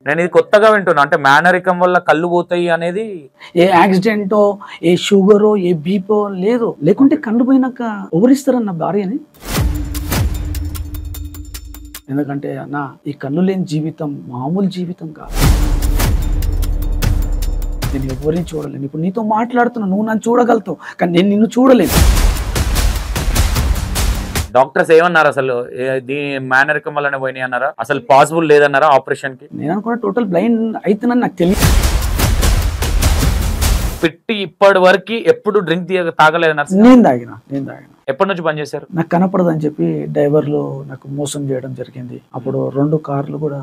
నేను ఇది కొత్తగా వింటున్నా, అంటే మేనరికం వల్ల కళ్ళు పోతాయి అనేది. ఏ యాక్సిడెంటో, ఏ షుగరో, ఏ బీపో లేదు. లేకుంటే కళ్ళు పోయినాక ఎవరిస్తారన్న భార్యని? ఎందుకంటే అన్న, ఈ కళ్ళు లేని జీవితం మామూలు జీవితం కాదు. నేను ఎవరిని చూడలేను. ఇప్పుడు నీతో మాట్లాడుతున్నా, నువ్వు నన్ను చూడగలుగుతావు, కానీ నేను నిన్ను చూడలేను. డాక్టర్స్ ఏమన్నారు అసలు? దీని మేనరికం వల్లనే పోయినాయి అన్నారా? అసలు పాసిబుల్ లేదన్నారా ఆపరేషన్ కి? నేను అనుకున్నా టోటల్ బ్లైండ్ అవుతున్నాను, నాకు తెలియదు. పెట్టి ఇప్పటి వరకు ఎప్పుడు డ్రింక్ తాగలేదు నర్సింగ్? నేను తాగిన. ఎప్పటి నుంచి బంద్ చేశారు? నాకు కనపడదని చెప్పి డ్రైవర్లు నాకు మోసం చేయడం జరిగింది. అప్పుడు 2 కార్లు కూడా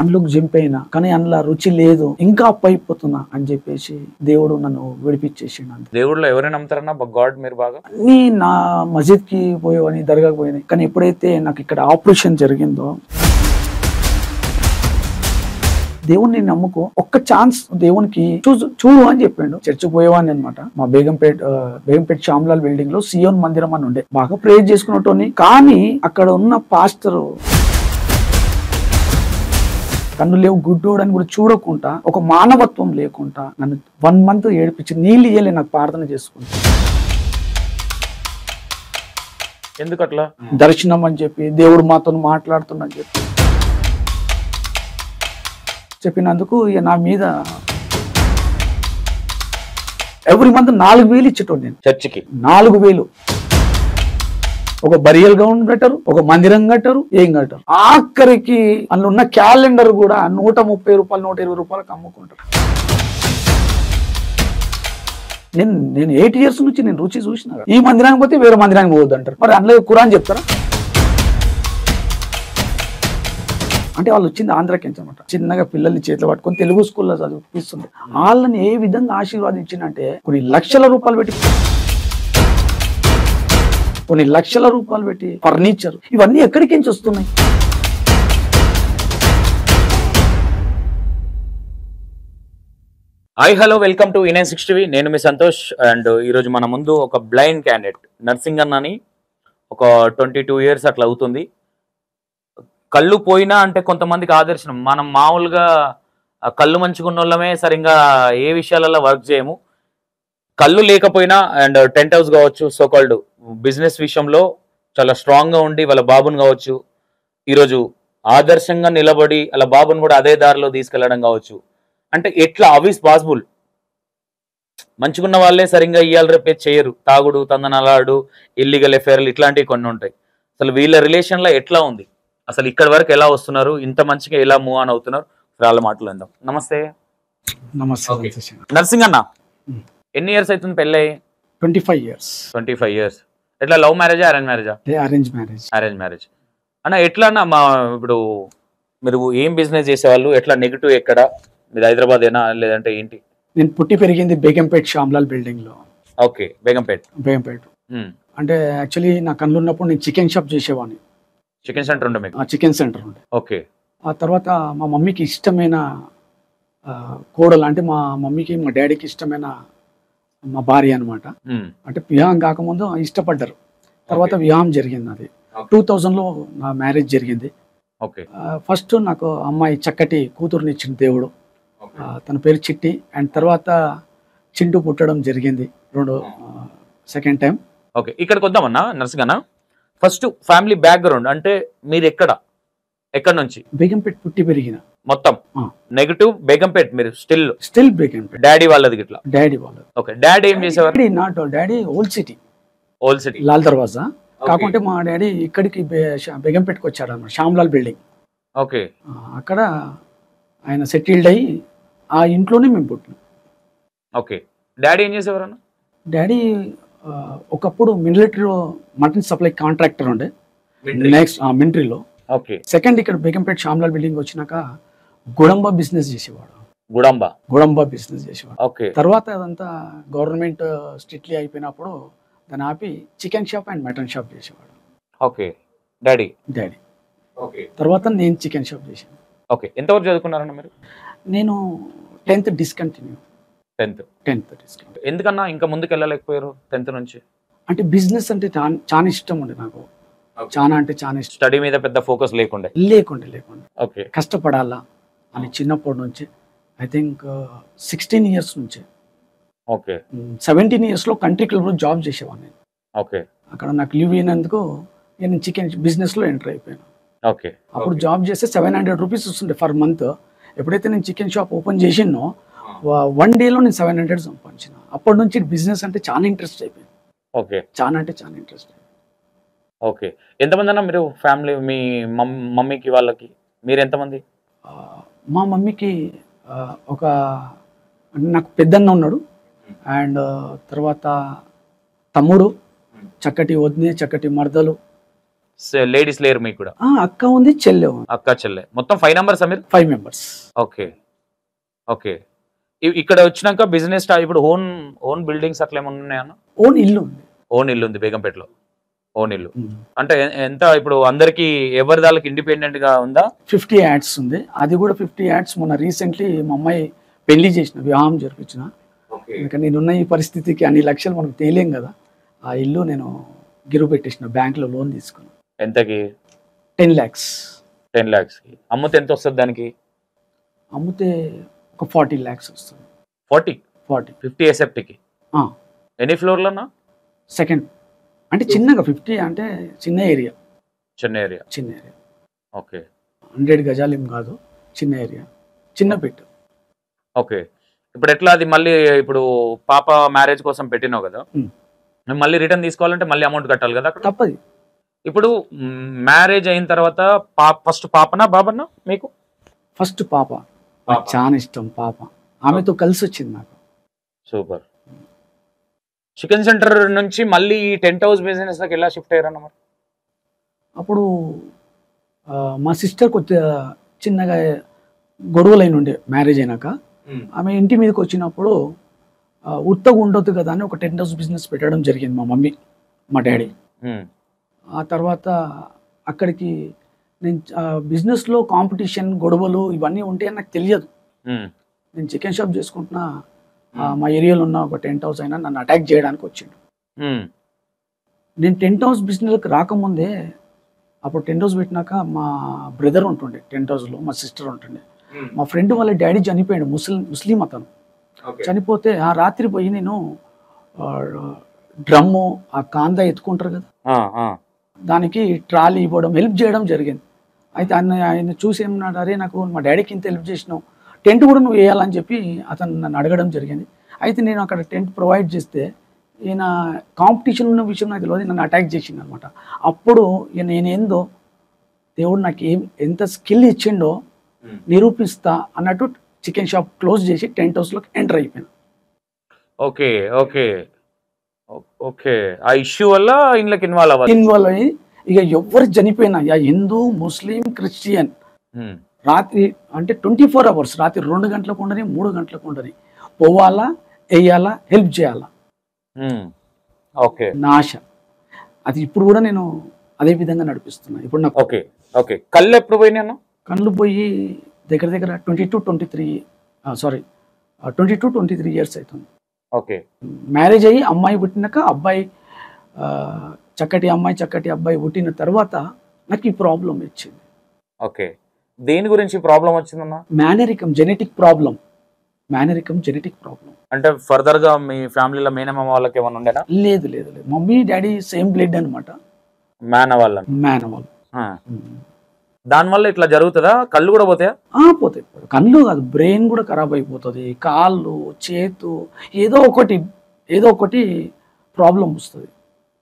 అందులోకి జంప్ అయినా, కానీ అందులో రుచి లేదు, ఇంకా అప్పు అయిపోతున్నా అని చెప్పేసి దేవుడు నన్ను విడిపించేసిండు. అంతే. దేవుడిలో ఎవరైనా నమ్ముతారన్నా? గాడ్ మీరు బాగా అన్నీ నా మసీద్కి పోయేవని, దర్గాకి పోయినాయి. కానీ ఎప్పుడైతే నాకు ఇక్కడ ఆపరేషన్ జరిగిందో, దేవుణ్ణి నమ్ముకో, ఒక్క ఛాన్స్ దేవునికి చూడు అని చెప్పిండు. చర్చికి పోయేవాడిని అనమాట. మా బేగంపేట శ్యామ్లాల్ బిల్డింగ్ లో సియోన్ మందిరం అని ఉండే. బాగా ప్రేయర్ చేసుకున్నట్టు, కానీ అక్కడ ఉన్న పాస్టర్ కన్ను లేవు, గుడ్డోడు అని కూడా చూడకుండా, ఒక మానవత్వం లేకుండా నన్ను 1 month ఏడిపించి నీళ్ళు ఇయ్యలే నాకు ప్రార్థన చేసుకుంటా. ఎందుకట్లా? దర్శనం అని చెప్పి, దేవుడు మాతో మాట్లాడుతున్నా చెప్పి చెప్పినందుకు ఇక నా మీద ఎవ్రీ మంత్ 4,000 ఇచ్చేటోడు నేను చర్చికి. 4,000. ఒక బరియల్ గ్రౌండ్ కట్టారు, ఒక మందిరం కట్టారు, ఏం కట్టారు. ఆఖరికి అందులో ఉన్న క్యాలెండర్ కూడా 130 రూపాయలు, 120 రూపాయలకు అమ్ముకుంటారు. నేను 8 years నుంచి నేను రుచి చూసిన. ఈ మందిరానికి పోతే వేరే మందిరానికి పోవద్దు అంటారు. మరి అందులో ఖురాన్ చెప్తారా? అంటే వాళ్ళు వచ్చింది ఆంధ్రాకి అనమాట. చిన్నగా పిల్లల్ని చేతిలో పట్టుకొని తెలుగు స్కూల్లో చదివిస్తుంది. వాళ్ళని ఏ విధంగా ఆశీర్వాదించిందంటే, కొన్ని లక్షల రూపాయలు పెట్టి ఫర్నిచర్, ఇవన్నీ ఎక్కడికి నుంచి వస్తున్నాయి? Hi hello, welcome to E960 TV. నేను మీ సంతోష్. అండ్ ఈరోజు మన ముందు ఒక బ్లైండ్ క్యాండిడేట్ నర్సింగ్ అన్నని. ఒక 22 years అట్లా అవుతుంది. కళ్ళు పోయినా అంటే కొంతమందికి ఆదర్శనం. మనం మామూలుగా కళ్ళు మంచుకున్న వాళ్ళమే సరిగ్గా ఏ విషయాలలో వర్క్ చేయము. కళ్ళు లేకపోయినా అండ్ టెంట్ హౌస్ కావచ్చు, సోకాల్డ్ బిజినెస్ విషయంలో చాలా స్ట్రాంగ్గా ఉండి వాళ్ళ బాబుని కావచ్చు, ఈరోజు ఆదర్శంగా నిలబడి వాళ్ళ బాబుని కూడా అదే దారిలో తీసుకెళ్లడం కావచ్చు. అంటే ఎట్లా అవి పాసిబుల్? మంచుకున్న వాళ్ళే సరిగ్గా ఇయ్యాల రేపే చేయరు. తాగుడు, తందనలాడు, ఇల్లీగల్ ఎఫైర్లు ఇట్లాంటివి కొన్ని ఉంటాయి. అసలు వీళ్ళ రిలేషన్లో ఎట్లా ఉంది, అసలు ఇక్కడ వరకు ఎలా వస్తున్నారు, ఇంత మంచిగా ఎలా మూవ్ ఆన్ అవుతున్నారు, వాళ్ళ మాటలు అందాం. నమస్తే. నమస్తే. నర్సింగ్ అన్న, ఎన్ని ఇయర్స్ అవుతుంది పెళ్ళి? 25 years. 25 years. ఎట్లా, లవ్ మ్యారేజా, అరేంజ్ మ్యారేజా? అరేంజ్ మ్యారేజ్ అన్న. ఎట్లా అన్న, ఇప్పుడు మీరు ఏం బిజినెస్ చేసేవాళ్ళు, ఎట్లా, నెగిటివ్ ఎక్కడ, మీరు హైదరాబాద్ ఏనా లేదంటే ఏంటి? నేను పుట్టి పెరిగింది బేగంపేట శ్యామ్లాల్ బిల్డింగ్ లో. ఓకే, బేగంపేట. అంటే యాక్చువల్లీ నా కళ్ళు ఉన్నప్పుడు నేను చికెన్ షాప్ చేసేవాడిని. చికెన్ సెంటర్ ఉండే మీకు? చికెన్ సెంటర్ ఉండే. ఓకే. ఆ తర్వాత మా మమ్మీకి ఇష్టమైన కోడలు, అంటే మా మమ్మీకి మా డాడీకి ఇష్టమైన మా భార్య అనమాట. అంటే వివాహం కాకముందు ఇష్టపడ్డారు. తర్వాత వివాహం జరిగింది. అది 2000లో నా మ్యారేజ్ జరిగింది. ఫస్ట్ నాకు అమ్మాయి చక్కటి కూతురుని ఇచ్చిన దేవుడు. తన పేరు చిట్టి. అండ్ తర్వాత చింటూ పుట్టడం జరిగింది సెకండ్ టైం. ఓకే, ఇక్కడికి వద్దామన్నా నర్సింగ్ అన్న. ఫస్ట్ ఫ్యామిలీ బ్యాక్గ్రౌండ్ అంటే మీరు ఎక్కడ నుంచి? బేగంపేట పుట్టి పెరిగిన. మొత్తం నెగటివ్ బేగంపేట. మీరు స్టిల్ బేగంపేట. డాడీ వాళ్ళది గిట్లా? డాడీ వాళ్ళది. ఓకే. డాడీ ఏం చేసేవారు? Not daddy old city Lal దర్వాజా. కాకుంటే మా డాడీ ఇక్కడికి బేగంపేటకి వచ్చాడు అన్నమాట, శ్యామ్లాల్ బిల్డింగ్. ఓకే. అక్కడ ఆయన సెటిల్డ్ అయ్యి ఆ ఇంట్లోనే మేము పుట్టినాం. ఓకే. డాడీ ఏం చేసేవారు అన్న? డాడీ ఒకప్పుడు మిలిటరీలో మటన్ సప్లై కాంట్రాక్టర్ ఉండే. నెక్స్ట్ మిలిటరీలో. ఓకే. సెకండ్ ఇక్కడ బేగంపేట శ్యామ్లాల్ బిల్డింగ్ వచ్చినాక గుడంబ బిజినెస్ చేసేవాడు. గుడంబ బిజినెస్ చేసేవాడు. ఓకే. తర్వాత అదంతా గవర్నమెంట్ స్ట్రిక్ట్లీ అయిపోయినప్పుడు దాన్ని ఆపి chicken shop and mutton shop చేసేవాడు. ఓకే. డాడీ. ఓకే. తర్వాత నేను చికెన్ షాప్ చేశాను. ఓకే. ఎంతవరకు చదువుకున్నారన్న మీరు? నేను 10th డిస్కంటిన్యూ. 10th discontinue. ఎందుకన్నా ఇంకా ముందుకు వెళ్ళలేకపోయారు 10th నుంచి? అంటే బిజినెస్ అంటే చాలా ఇష్టం ఉండే నాకు. చాలా అంటే చాలా ఇష్టం. స్టడీ మీద పెద్ద ఫోకస్ లేకుండే. లేకుండే ఓకే. కష్టపడాలా అని చిన్నప్పటి నుంచి ఐ థింక్ 16 ఇయర్స్ నుంచి ఓకే. 17 ఇయర్స్లో కంట్రీ క్లబ్లో జాబ్ చేసేవాడిని. ఓకే. అక్కడ నాకు లీవ్ అయినందుకు నేను చికెన్ బిజినెస్లో ఎంటర్ అయిపోయాను. ఓకే. అప్పుడు జాబ్ చేస్తే 700 రూపీస్ వస్తుండే ఫర్ మంత్. ఎప్పుడైతే నేను చికెన్ షాప్ ఓపెన్ చేసినో 1 డేలో నేను 700 సంపాదించిన. అప్పటి నుంచి బిజినెస్ అంటే చాలా ఇంట్రెస్ట్ అయిపోయింది. ఓకే. చాలా అంటే చాలా ఇంట్రెస్ట్. ఓకే. ఎంతమంది అన్న మీరు ఫ్యామిలీ, మీ మమ్మీకి వాళ్ళకి మీరు ఎంతమంది? మా మమ్మీకి ఒక నాకు పెద్దన్న ఉన్నాడు, అండ్ తర్వాత తమ్ముడు, చక్కటి వదిన, చక్కటి మరదలు. లేడీస్ లేరు మీకు కూడా? అక్క ఉంది, చెల్లె ఉంది. అక్క చెల్లె. మొత్తం 5 మెంబర్స్ మీరు? 5 మెంబర్స్. ఓకే. ఓకే. ఇక్కడ వచ్చినాక బిజినెస్ ఇప్పుడు ఓన్ బిల్డింగ్స్ అట్లా ఏమన్నా ఉన్నాయా? ఓన్ ఇల్లు ఉంది. ఓన్ ఇల్లు ఉంది బేగంపేటలో. ఓన్ ఇల్లు అంటే ఎంత ఇప్పుడు అందరికి ఎవరి దానికి ఇండిపెండెంట్ గా ఉందా? 50 యాడ్స్ ఉంది. అది కూడా 50 యాడ్స్ మొన్న రీసెంట్లీ మా అమ్మాయి పెళ్లి చేసిన, వివాహం జరిపించిన. ఇంకా నేనున్న ఈ పరిస్థితికి అన్ని లక్షలు మనకు తేలేం కదా. ఆ ఇల్లు నేను గిరువు పెట్టేసిన, బ్యాంక్లో లోన్ తీసుకున్నాను. ఎంతకి? 10 lakhs. 10 lakhs. అమ్ముతే ఎంత వస్తుంది దానికి? అమ్మితే ఒక 40 lakhs వస్తుంది. 40? 50 ఎసెప్ట్కి. ఎన్ని ఫ్లోర్లన్నా? సెకండ్ అంటే చిన్నగా 50 అంటే చిన్న ఏరియా. చిన్న ఏరియా. ఓకే. 100 గజాలు ఏం కాదు, చిన్న ఏరియా, చిన్న పెట్టు. ఓకే. ఇప్పుడు ఎట్లా అది మళ్ళీ ఇప్పుడు పాప మ్యారేజ్ కోసం పెట్టినావు కదా, మళ్ళీ రిటర్న్ తీసుకోవాలంటే మళ్ళీ అమౌంట్ కట్టాలి కదా? తప్పది. ఇప్పుడు మ్యారేజ్ అయిన తర్వాత ఫస్ట్ పాపనా బాబన్నా మీకు? ఫస్ట్ పాప. చాలా ఇష్టం పాప. ఆమెతో కలిసి వచ్చింది నాకు. సూపర్. చికెన్ సెంటర్ నుంచి మళ్ళీ ఈ టెంట్ హౌస్ బిజినెస్ లోకి ఎలా షిఫ్ట్ అయ్యారన్న మరి? అప్పుడు మా సిస్టర్ కొద్దిగా చిన్నగా గొడవలైన ఉండే మ్యారేజ్ అయినాక. ఆమె ఇంటి మీదకి వచ్చినప్పుడు ఉత్తగా ఉండొద్దు కదా అని ఒక టెంట్ హౌస్ బిజినెస్ పెట్టడం జరిగింది మా మమ్మీ, మా డాడీ. ఆ తర్వాత అక్కడికి నేను బిజినెస్లో కాంపిటీషన్, గొడవలు ఇవన్నీ ఉంటే నాకు తెలియదు. నేను చికెన్ షాప్ చేసుకుంటున్నా, మా ఏరియాలో ఉన్న ఒక టెంట్ హౌస్ అయినా నన్ను అటాక్ చేయడానికి వచ్చిండు. నేను టెంట్ హౌస్ బిజినెస్కి రాకముందే, అప్పుడు టెంట్ హౌస్ పెట్టినాక మా బ్రదర్ ఉంటుండే టెంట్ హౌస్లో, మా సిస్టర్ ఉంటుండే. మా ఫ్రెండ్ వాళ్ళ డాడీ చనిపోయాడు, ముస్లిం అతను. చనిపోతే ఆ రాత్రి పోయి నేను డ్రమ్ము, ఆ కాందా ఎత్తుకుంటారు కదా, దానికి ట్రాలీ ఇవ్వడం, హెల్ప్ చేయడం జరిగింది. అయితే ఆయన చూసి ఏమన్నాడు, అరే నాకు మా డాడీకి ఇంత హెల్ప్ చేసినావు, టెంట్ కూడా నువ్వు వేయాలని చెప్పి అతను నన్ను అడగడం జరిగింది. అయితే నేను అక్కడ టెంట్ ప్రొవైడ్ చేస్తే ఈయన కాంపిటీషన్ ఉన్న విషయం నాకు తెలియదు, నన్ను అటాక్ చేసింది అనమాట. అప్పుడు నేనేందో దేవుడు నాకు ఎంత స్కిల్ ఇచ్చిండో నిరూపిస్తా అన్నట్టు చికెన్ షాప్ క్లోజ్ చేసి టెంట్ హౌస్లోకి ఎంటర్ అయిపోయాను. ఓకే. ఓకే. ఓకే. ఆ ఇష్యూ వల్ల ఇంట్లోకి ఇన్వాల్వ్ అయ్యి ఇక ఎవరు చనిపోయినా, హిందూ, ముస్లిం, క్రిస్టియన్, రాత్రి అంటే 24 hours, రాత్రి 2 గంటలకు ఉండని, 3 గంటలకు ఉండని పోవాలా, వేయాలా, హెల్ప్ చేయాలా. ఓకే. నా ఆశ అది. ఇప్పుడు కూడా నేను అదే విధంగా నడిపిస్తున్నా. ఇప్పుడు నాకు ఓకే. ఓకే. కళ్ళు ఎప్పుడు పోయినా? కళ్ళు పోయి దగ్గర 22-23 ఇయర్స్ అవుతుంది. ఓకే. మ్యారేజ్ అయ్యి అమ్మాయి పుట్టినాక, అబ్బాయి చక్కటి అమ్మాయి, చక్కటి అబ్బాయి పుట్టిన తర్వాత నాకు ఈ ప్రాబ్లం వచ్చింది. ఓకే. దేని గురించి ప్రాబ్లం వచ్చిందన్నా? మేనరికం, జెనెటిక్ ప్రాబ్లం. అంటే ఫర్దర్ గా మీ ఫ్యామిలీలో మేనమ్మ వాళ్ళకి ఏమైనా ఉండేనా? లేదు. మమ్మీ డాడీ సేమ్ బ్లడ్ అనమాట. మేనవాళ్ళు. దానివల్ల ఇట్లా జరుగుతుందా? కళ్ళు కూడా పోతాయా? పోతాయి. కళ్ళు కాదు, బ్రెయిన్ కూడా ఖరాబ్ అయిపోతుంది, కాళ్ళు, చేతు, ఏదో ఒకటి ప్రాబ్లం వస్తుంది.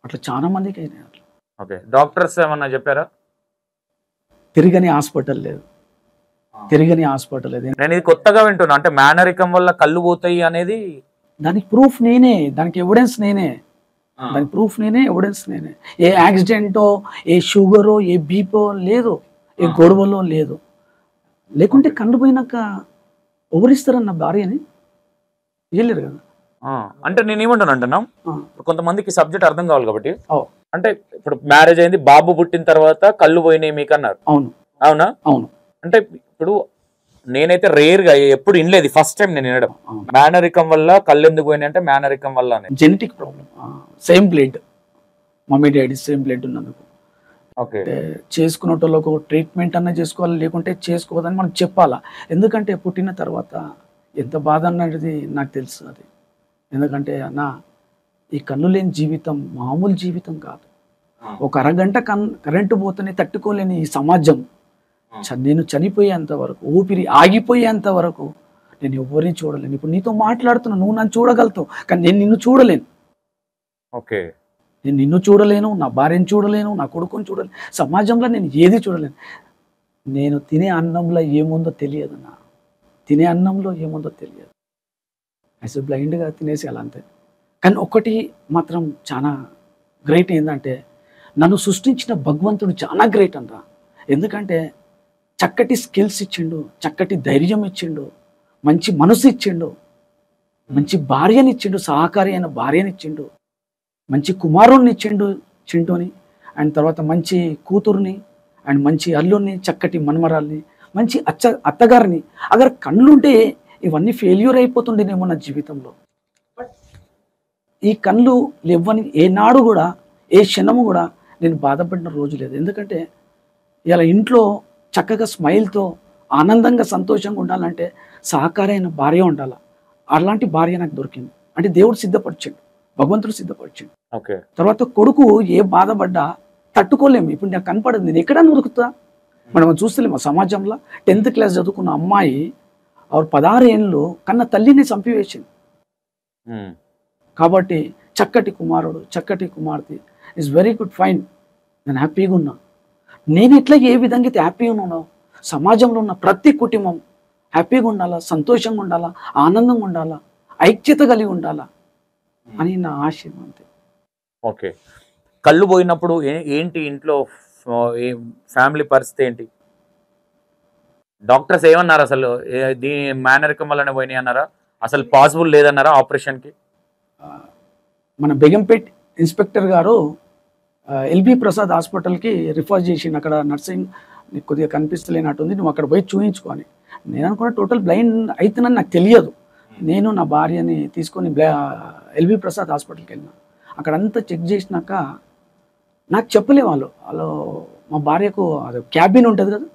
అట్లా చాలా మందికి అయినాయి అట్లా. ఓకే. డాక్టర్స్ ఏమన్నా చెప్పారా? తిరగని హాస్పిటల్ లేదు. నేను ఇది కొత్తగా వింటున్నా. అంటే మేనరికం వల్ల కళ్ళు పోతాయి అనేది దానికి ప్రూఫ్ నేనే, దానికి ఎవిడెన్స్ నేనే. ఏ యాక్సిడెంటో, ఏ షుగరో, ఏ బీపో లేదు, ఏ గొడవలో లేదు. లేకుంటే కళ్ళు పోయినాక ఎవరిస్తారన్న భార్యని ఇయ్యలేరు కదా. అంటే నేను ఏమంటాను కొంతమందికి సబ్జెక్ట్ అర్థం కావాలి కాబట్టి, అంటే ఇప్పుడు మ్యారేజ్ అయింది, బాబు పుట్టిన తర్వాత కళ్ళు పోయినాయి మీకు అన్నారు. అవునా? అంటే ఇప్పుడు నేనైతే రేర్ గా ఎప్పుడు వినలేదు, ఫస్ట్ టైం నేను వినడం. మేనరికం వల్ల కళ్ళు ఎందుకు పోయినాయి అంటే మేనరికం వల్ల genetic problem. Same blood, mummy daddy same blood ఉన్నందుకు. ఓకే. అంటే చేసుకునేటోళ్ళకు ట్రీట్మెంట్ అన్నా చేసుకోవాలి, లేకుంటే చేసుకోవద్దని మనం చెప్పాలా. ఎందుకంటే పుట్టిన తర్వాత ఎంత బాధ అన్నది నాకు తెలుసు అది. ఎందుకంటే అన్న, ఈ కన్ను లేని జీవితం మామూలు జీవితం కాదు. ఒక అరగంట కరెంటు పోతేనే తట్టుకోలేని ఈ సమాజం, నేను చనిపోయేంత వరకు, ఊపిరి ఆగిపోయేంత వరకు నేను ఎవరిని చూడలేను. ఇప్పుడు నీతో మాట్లాడుతున్నా, నువ్వు నన్ను చూడగలుగుతావు, కానీ నేను నిన్ను చూడలేను. ఓకే. నేను నిన్ను చూడలేను, నా భార్యను చూడలేను, నా కొడుకుని చూడలేను, సమాజంలో నేను ఏది చూడలేను. నేను తినే అన్నంలో ఏముందో తెలియదన్నా, తినే అన్నంలో ఏముందో తెలియదు. అసలు బ్లైండ్గా తినేసి అలా అంతే. కానీ ఒకటి మాత్రం చాలా గ్రేట్ ఏంటంటే, నన్ను సృష్టించిన భగవంతుడు చాలా గ్రేట్ అంట. ఎందుకంటే చక్కటి స్కిల్స్ ఇచ్చిండు, చక్కటి ధైర్యం ఇచ్చిండు, మంచి మనసు ఇచ్చిండు, మంచి భార్యనిచ్చిండు, సహకారి అయిన భార్యనిచ్చిండు, మంచి కుమారుణ్ణి ఇచ్చిండు చింటూని, అండ్ తర్వాత మంచి కూతుర్ని, అండ్ మంచి అల్లుడిని, చక్కటి మన్మరాల్ని, మంచి అత్తగారిని. అగర్ కళ్ళుంటే ఇవన్నీ ఫెయిల్యూర్ అయిపోతుండేనేమో నా జీవితంలో. ఈ కళ్ళు లేవని ఏనాడు కూడా, ఏ క్షణము కూడా నేను బాధపడిన రోజు లేదు. ఎందుకంటే ఇలా ఇంట్లో చక్కగా స్మైల్తో ఆనందంగా సంతోషంగా ఉండాలంటే సహకారైన భార్య ఉండాలి. అలాంటి భార్య నాకు దొరికింది. అంటే దేవుడు సిద్ధపరిచాడు, భగవంతుడు సిద్ధపరిచాడు. ఓకే. తర్వాత కొడుకు ఏ బాధపడ్డా తట్టుకోలేము. ఇప్పుడు నాకు కనపడదు, నేను ఎక్కడా దొరుకుతా. మనం చూస్తలేము సమాజంలో 10th క్లాస్ చదువుకున్న అమ్మాయి 16 ఏళ్ళు కన్న తల్లిని చంపివేసింది. కాబట్టి చక్కటి కుమారుడు, చక్కటి కుమార్తె ఇస్ వెరీ గుడ్, ఫైన్, నేను హ్యాపీగా ఉన్నా. నేను ఎట్లా ఏ విధంగా అయితే హ్యాపీగా ఉన్నానో, సమాజంలో ఉన్న ప్రతి కుటుంబం హ్యాపీగా ఉండాలా, సంతోషంగా ఉండాలా, ఆనందంగా ఉండాలా, ఐక్యత కలిగి ఉండాలా అని నా ఆశయం అంతే. ఓకే. కళ్ళు పోయినప్పుడు ఏంటి ఇంట్లో ఫ్యామిలీ పరిస్థితి ఏంటి? డాక్టర్స్ ఏమన్నారు అసలు? దీని మేనరికం వల్లనే పోయినాయి అన్నారా? అసలు పాసిబుల్ లేదన్నారా ఆపరేషన్కి? మన బేగంపేట్ ఇన్స్పెక్టర్ గారు ఎల్బి ప్రసాద్ హాస్పిటల్కి రిఫర్ చేసిండు. అక్కడ నర్సింగ్ నీకు కొద్దిగా కనిపిస్తలేనట్టుంది, నువ్వు అక్కడ పోయి చూయించుకొని. నేను అనుకున్న టోటల్ బ్లైండ్ అవుతుందని నాకు తెలియదు. నేను నా భార్యని తీసుకొని ఎల్బి ప్రసాద్ హాస్పిటల్కి వెళ్ళిన. అక్కడంతా చెక్ చేసినాక నాకు చెప్పలే వాళ్ళు మా భార్యకు అది క్యాబిన్ ఉంటుంది కదా,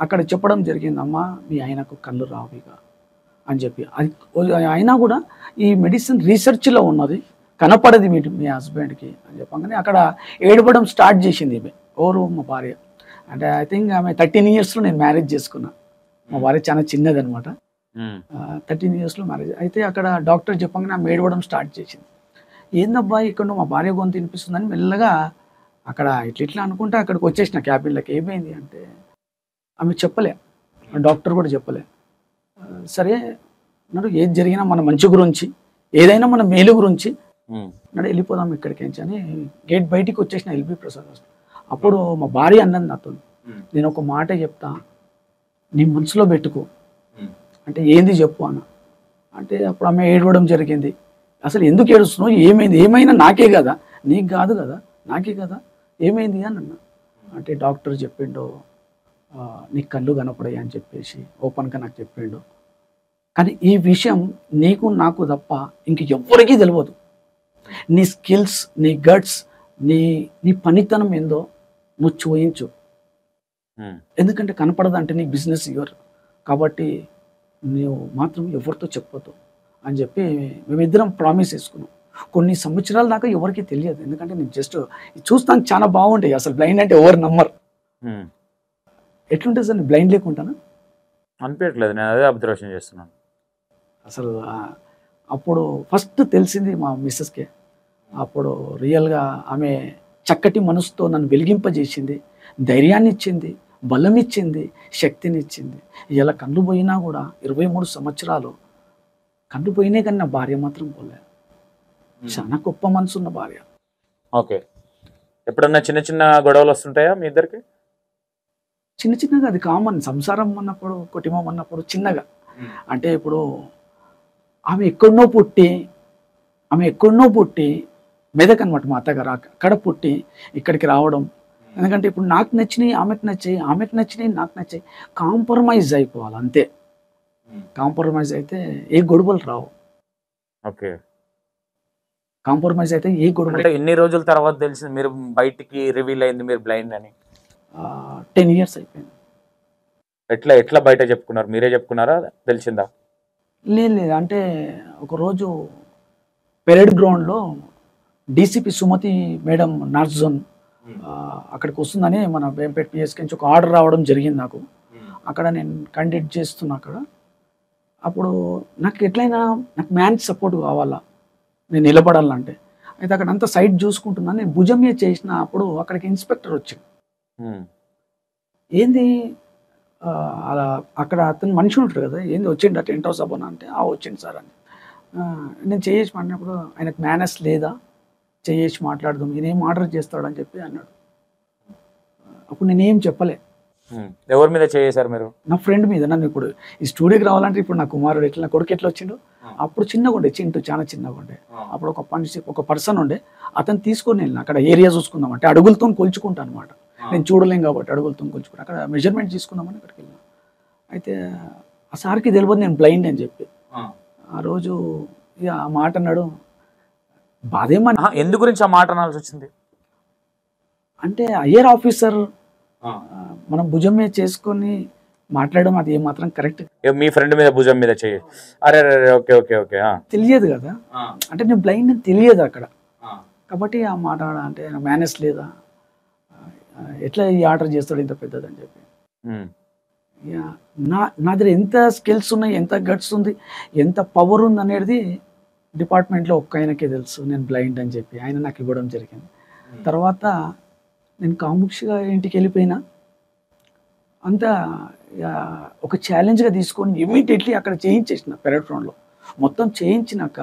అక్కడ చెప్పడం జరిగింది, అమ్మ మీ ఆయనకు కళ్ళు రావు ఇక అని చెప్పి. అది అయినా కూడా ఈ మెడిసిన్ రీసెర్చ్లో ఉన్నది, కనపడది మీ హస్బెండ్కి అని చెప్పగానే అక్కడ ఏడవడం స్టార్ట్ చేసింది ఈమె. ఎవరు? మా భార్య. అంటే ఐ థింక్ ఆమె 13 ఇయర్స్లో నేను మ్యారేజ్ చేసుకున్నా. మా భార్య చాలా చిన్నది అనమాట. 13 ఇయర్స్లో మ్యారేజ్ అయితే అక్కడ డాక్టర్ చెప్పగానే ఆమె ఏడవడం స్టార్ట్ చేసింది. ఏందబ్బా ఇక్కడ మా భార్య గొంతు వినిపిస్తుందని మెల్లగా అక్కడ ఇట్లా అనుకుంటే అక్కడికి వచ్చేసిన క్యాబిన్లోకి. ఏమైంది అంటే ఆమె చెప్పలే, డాక్టర్ కూడా చెప్పలే. సరే నన్ను ఏది జరిగినా మన మంచి గురించి, ఏదైనా మన మేలు గురించి నన్ను వెళ్ళిపోదాం ఇక్కడికి అని గేట్ బయటికి వచ్చేసిన ఎల్బి ప్రసాద్ హాస్పిటల్. అప్పుడు మా భార్య అన్నది నాతో, నేను ఒక మాట చెప్తా, నీ మనసులో పెట్టుకో అంటే ఏంది చెప్పు అన్న. అంటే అప్పుడు ఆమె ఏడవడం జరిగింది. అసలు ఎందుకు ఏడుస్తున్నావు, ఏమైంది? ఏమైనా నాకే కదా, నీకు కాదు కదా, నాకే కదా, ఏమైంది అని అన్న. అంటే డాక్టర్ చెప్పిండు, నీకు కళ్ళు కనపడాయి అని చెప్పేసి ఓపెన్గా నాకు చెప్పిండు. కానీ ఈ విషయం నీకు నాకు తప్ప ఇంక ఎవ్వరికీ తెలియదు. నీ స్కిల్స్, నీ గట్స్, నీ పనితనం ఏందో నువ్వు చూయించు. ఎందుకంటే కనపడదంటే నీ బిజినెస్ యువర్, కాబట్టి నువ్వు మాత్రం ఎవరితో చెప్పొద్దు అని చెప్పి మేమిద్దరం ప్రామిస్ చేసుకున్నాం. కొన్ని సంవత్సరాల దాకా ఎవరికి తెలియదు, ఎందుకంటే నేను జస్ట్ చూస్తాను చాలా బాగుంటాయి. అసలు బ్లైండ్ అంటే ఎవరు నమ్మరు. ఎట్లుంటుంది సార్, నేను బ్లైండ్ లేకుంటానా? అనిపించట్లేదు, నేను అదే అబ్జర్వేషన్ చేస్తున్నాను. అసలు అప్పుడు ఫస్ట్ తెలిసింది మా మిస్సెస్కే. అప్పుడు రియల్గా ఆమె చక్కటి మనసుతో నన్ను వెలిగింపజేసింది, ధైర్యాన్ని ఇచ్చింది, బలం ఇచ్చింది, శక్తిని ఇచ్చింది. ఇలా కళ్ళు పోయినా కూడా 23 సంవత్సరాలు కళ్ళు పోయినాయి, కానీ నా భార్య మాత్రం పోలే. చాలా గొప్ప మనసు ఉన్న భార్య. ఓకే. ఎప్పుడన్నా చిన్న చిన్న గొడవలు వస్తుంటాయా మీ ఇద్దరికి? చిన్న చిన్నగా అది కామన్. సంసారం అన్నప్పుడు, కుటుంబం అన్నప్పుడు చిన్నగా. అంటే ఇప్పుడు ఆమె ఎక్కడనో పుట్టి మెదక్ అనమాట, మా అత్తగారు అక్కడ పుట్టి ఇక్కడికి రావడం. ఎందుకంటే ఇప్పుడు నాకు నచ్చినాయి ఆమెకు నచ్చాయి, ఆమెకు నచ్చినాయి నాకు నచ్చాయి, కాంప్రమైజ్ అయిపోవాలి అంతే. కాంప్రమైజ్ అయితే ఏ గొడవలు రావు. ఓకే. కాంప్రమైజ్ అయితే ఏ గొడవలు. అంటే ఎన్ని రోజుల తర్వాత తెలిసింది మీరు బయటికి రివీల్ అయింది మీరు బ్లైండ్ అని? 10 ఇయర్స్ అయిపోయింది. ఎట్లా ఎట్లా బయట చెప్పుకున్నారు? మీరే చెప్పుకున్నారా, తెలిసిందా? లేదు లేదు, అంటే ఒకరోజు పెరేడ్ గ్రౌండ్లో DCP Sumathi madam north zone అక్కడికి వస్తుందని మన బేంపేట్ పిఎస్కి నుంచి ఒక ఆర్డర్ రావడం జరిగింది నాకు. అక్కడ నేను కండక్ట్ చేస్తున్నా అక్కడ. అప్పుడు నాకు ఎట్లయినా నాకు మ్యాన్ సపోర్ట్ కావాలా, నేను నిలబడాలంటే. అయితే అక్కడ అంతా సైట్ చూసుకుంటున్నాను, నేను భుజం మీద చేసిన అప్పుడు అక్కడికి ఇన్స్పెక్టర్ వచ్చింది. ఏంది అలా అక్కడ అతను మనిషి ఉంటాడు కదా, ఏంది వచ్చిండు టెంట్ హౌస్ అవ్వనా అంటే వచ్చింది సార్ అని. నేను చేసి మాట్లాడినప్పుడు ఆయనకు మేనస్ లేదా, చేసి మాట్లాడదాం, ఈయన ఏం ఆర్డర్ చేస్తాడని చెప్పి అన్నాడు. అప్పుడు నేనేం చెప్పలే. ఎవరి మీద చేశారు మీరు? నా ఫ్రెండ్ మీద. నన్ను ఇప్పుడు ఈ స్టూడియోకి రావాలంటే ఇప్పుడు నా కుమారుడు ఎట్లా, నా కొడుకు ఎట్లా వచ్చిండు, అప్పుడు చిన్నగా ఉండే, చింటూ చాలా చిన్నగా ఉండే. అప్పుడు ఒక పర్సన్ ఉండే, అతను తీసుకొని వెళ్ళిన అక్కడ ఏరియా చూసుకుందాం అంటే అడుగులతో కొలుచుకుంటాను అనమాట. నేను చూడలేం కాబట్టి అడుగులతో కొలుచుకుని అక్కడ మెజర్మెంట్ తీసుకుందామని అక్కడికి వెళ్ళిన. అయితే ఆ సార్కి తెలియదు నేను బ్లైండ్ అని చెప్పి. ఆ రోజు ఇక ఆ మాట అన్నాడు. బాధేమని ఎందు గురించి ఆ మాట అనాల్సి వచ్చింది అంటే ఐఆర్ ఆఫీసర్ మనం భుజం మీద చేసుకొని మాట్లాడడం అది ఏమాత్రం కరెక్ట్. మీ ఫ్రెండ్ మీద భుజం మీద చేయి, అరే ఓకే ఓకే ఓకే, తెలియదు కదా, అంటే నేను బ్లైండ్ అని తెలియదు అక్కడ. కాబట్టి ఆ మాట అంటే మేనేజ్ లేదా, ఎట్లా ఈ ఆర్డర్ చేస్తాడు ఇంత పెద్దదని చెప్పి. నా దగ్గర ఎంత స్కిల్స్ ఉన్నాయి, ఎంత గట్స్ ఉంది, ఎంత పవర్ ఉంది అనేది డిపార్ట్మెంట్లో ఒక్క ఆయనకే తెలుసు. నేను బ్లైండ్ అని చెప్పి ఆయన నాకు ఇవ్వడం జరిగింది. తర్వాత నేను కాముక్షిగా ఇంటికి వెళ్ళిపోయినా. అంతా ఒక ఛాలెంజ్గా తీసుకొని ఇమీడియట్లీ అక్కడ చేయించేసిన పెరడ్ గ్రౌండ్లో మొత్తం చేయించినాక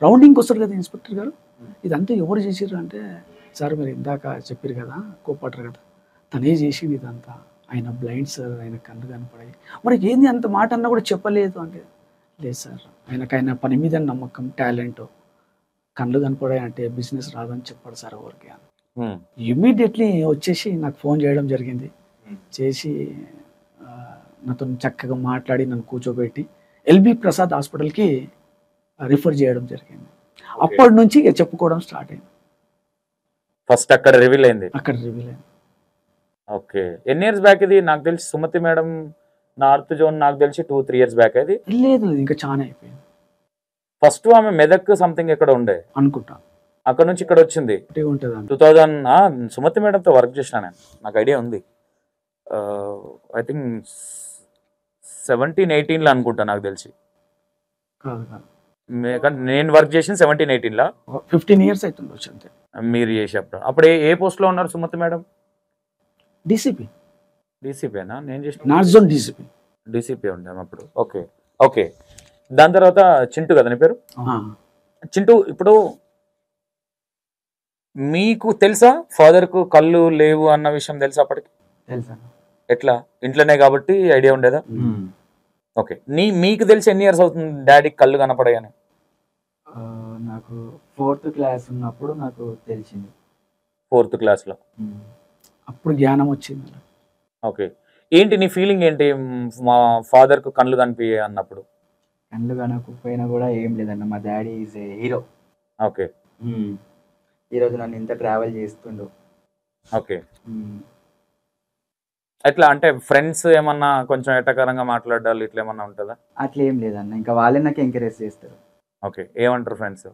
రౌండింగ్కి వస్తారు కదా ఇన్స్పెక్టర్ గారు, ఇదంతా ఎవరు చేసిర్రు అంటే, సార్ మీరు ఇందాక చెప్పారు కదా కోపడ్డారు కదా, తనే చేసింది ఇదంతా, ఆయన బ్లైండ్ సార్, ఆయన కళ్ళు కనపడాయి, మరి ఏంది అంత మాట అన్నా కూడా చెప్పలేదు అంటే, లేదు సార్ ఆయన పని మీద నమ్మకం, టాలెంట్, కళ్ళు కనపడాయి అంటే బిజినెస్ రాదని చెప్పాడు సార్ ఎవరికి. ఇమ్మీడియట్లీ వచ్చేసి నాకు ఫోన్ చేయడం జరిగింది. చేసి నాతో చక్కగా మాట్లాడి నన్ను కూర్చోబెట్టి ఎల్బి ప్రసాద్ హాస్పిటల్కి రిఫర్ చేయడం జరిగింది. అప్పటి నుంచి ఇక చెప్పుకోవడం స్టార్ట్ అయింది. ఫస్ట్ అక్కడ రివీల్ అయింది. అక్కడ రివీల్ అయింది. ఓకే, ఎన్ని ఇయర్స్ బ్యాక్ ఇది? నాకు తెలిసి సుమతి మేడం నార్త్ జోన్ నాకు తెలిసి 2-3 ఇయర్స్ బ్యాక్ అది. లేదు ఇంకా చాలా అయిపోయింది. ఫస్ట్ ఆమె మెదక్ సంథింగ్ ఎక్కడ ఉండే అనుకుంటా, అక్కడ నుంచి ఇక్కడ వచ్చింది. 2000 సుమతి మేడంతో వర్క్ చేసిన నేను, నాకు ఐడియా ఉంది. ఐ థింక్ 17-18 అనుకుంటా నాకు తెలిసి. నేను వర్క్ చేసిన 17-18 15 ఇయర్స్ అవుతుండొచ్చు అంతే. మీరు చేసేప్పుడు అప్పుడు ఏ పోస్ట్లో ఉన్నారు సుమతి మేడం? డీసీపీ. డీసీపీనా? నేను చేసిన నార్త్ జోన్ డీసీపీ ఉండే అప్పుడు. ఓకే ఓకే, దాని తర్వాత చింటూ కదా నీ పేరు? చింటూ, ఇప్పుడు మీకు తెలుసా ఫాదర్కు కళ్ళు లేవు అన్న విషయం తెలుసా అప్పటికి? తెలుసా. ఎట్లా? ఇంట్లోనే కాబట్టి ఐడియా ఉండేదా? ఓకే, మీకు తెలిసి ఎన్ని ఇయర్స్ అవుతుంది డాడీకి కళ్ళు కనపడాయని? నాకు 4th క్లాస్ ఉన్నప్పుడు నాకు తెలిసింది. 4th క్లాస్లో అప్పుడు జ్ఞానం వచ్చింది. ఓకే, ఏంటి నీ ఫీలింగ్ ఏంటి మా ఫాదర్కు కళ్ళు కనిపించాయి అన్నప్పుడు? కళ్ళు కనకపోయినా కూడా ఏం లేదన్న, మా daddy is a hero. Okay, ఈరోజు నన్ను ఇంత ట్రావెల్ చేస్తుండు. ఓకే, ఎట్లా అంటే ఫ్రెండ్స్ ఏమన్నా కొంచెం ఎటకరంగా మాట్లాడాలి ఇట్లా ఏమన్నా ఉంటుందా? అట్లా ఏం లేదన్న, ఇంకా వాళ్ళే నాకు ఎంకరేజ్ చేస్తారు. ఓకే, ఏమంటారు ఫ్రెండ్స్?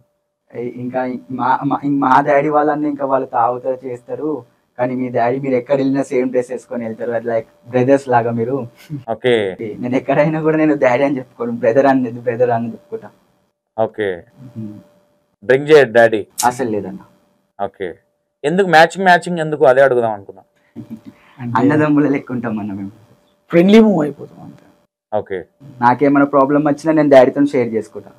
ఇంకా మా డాడీ వాళ్ళని ఇంకా వాళ్ళు తాగుతారు చేస్తారు, కానీ మీ డాడీ మీరు ఎక్కడ వెళ్ళినా సేమ్ డ్రెస్ వేసుకొని వెళ్తారు, అది లైక్ బ్రదర్స్ లాగా మీరు. ఓకే, నేను ఎక్కడైనా కూడా నేను డాడీ అని చెప్పుకోను, బ్రదర్ అని చెప్పుకుంటా. ఓకే, డ్రింక్ చేయడు డాడీ? అసలు లేదన్న. ఓకే, ఎందుకు మ్యాచింగ్ ఎందుకు అదే అడుగుదాం అనుకున్నా. అన్నదమ్ముల లెక్క ఉంటాం అన్న, మేము ఫ్రెండ్లీ మూవ్ అయిపోతాం అంతే. ఓకే, నాకేమైనా ప్రాబ్లం వచ్చినా నేను డాడీతో షేర్ చేసుకుంటా.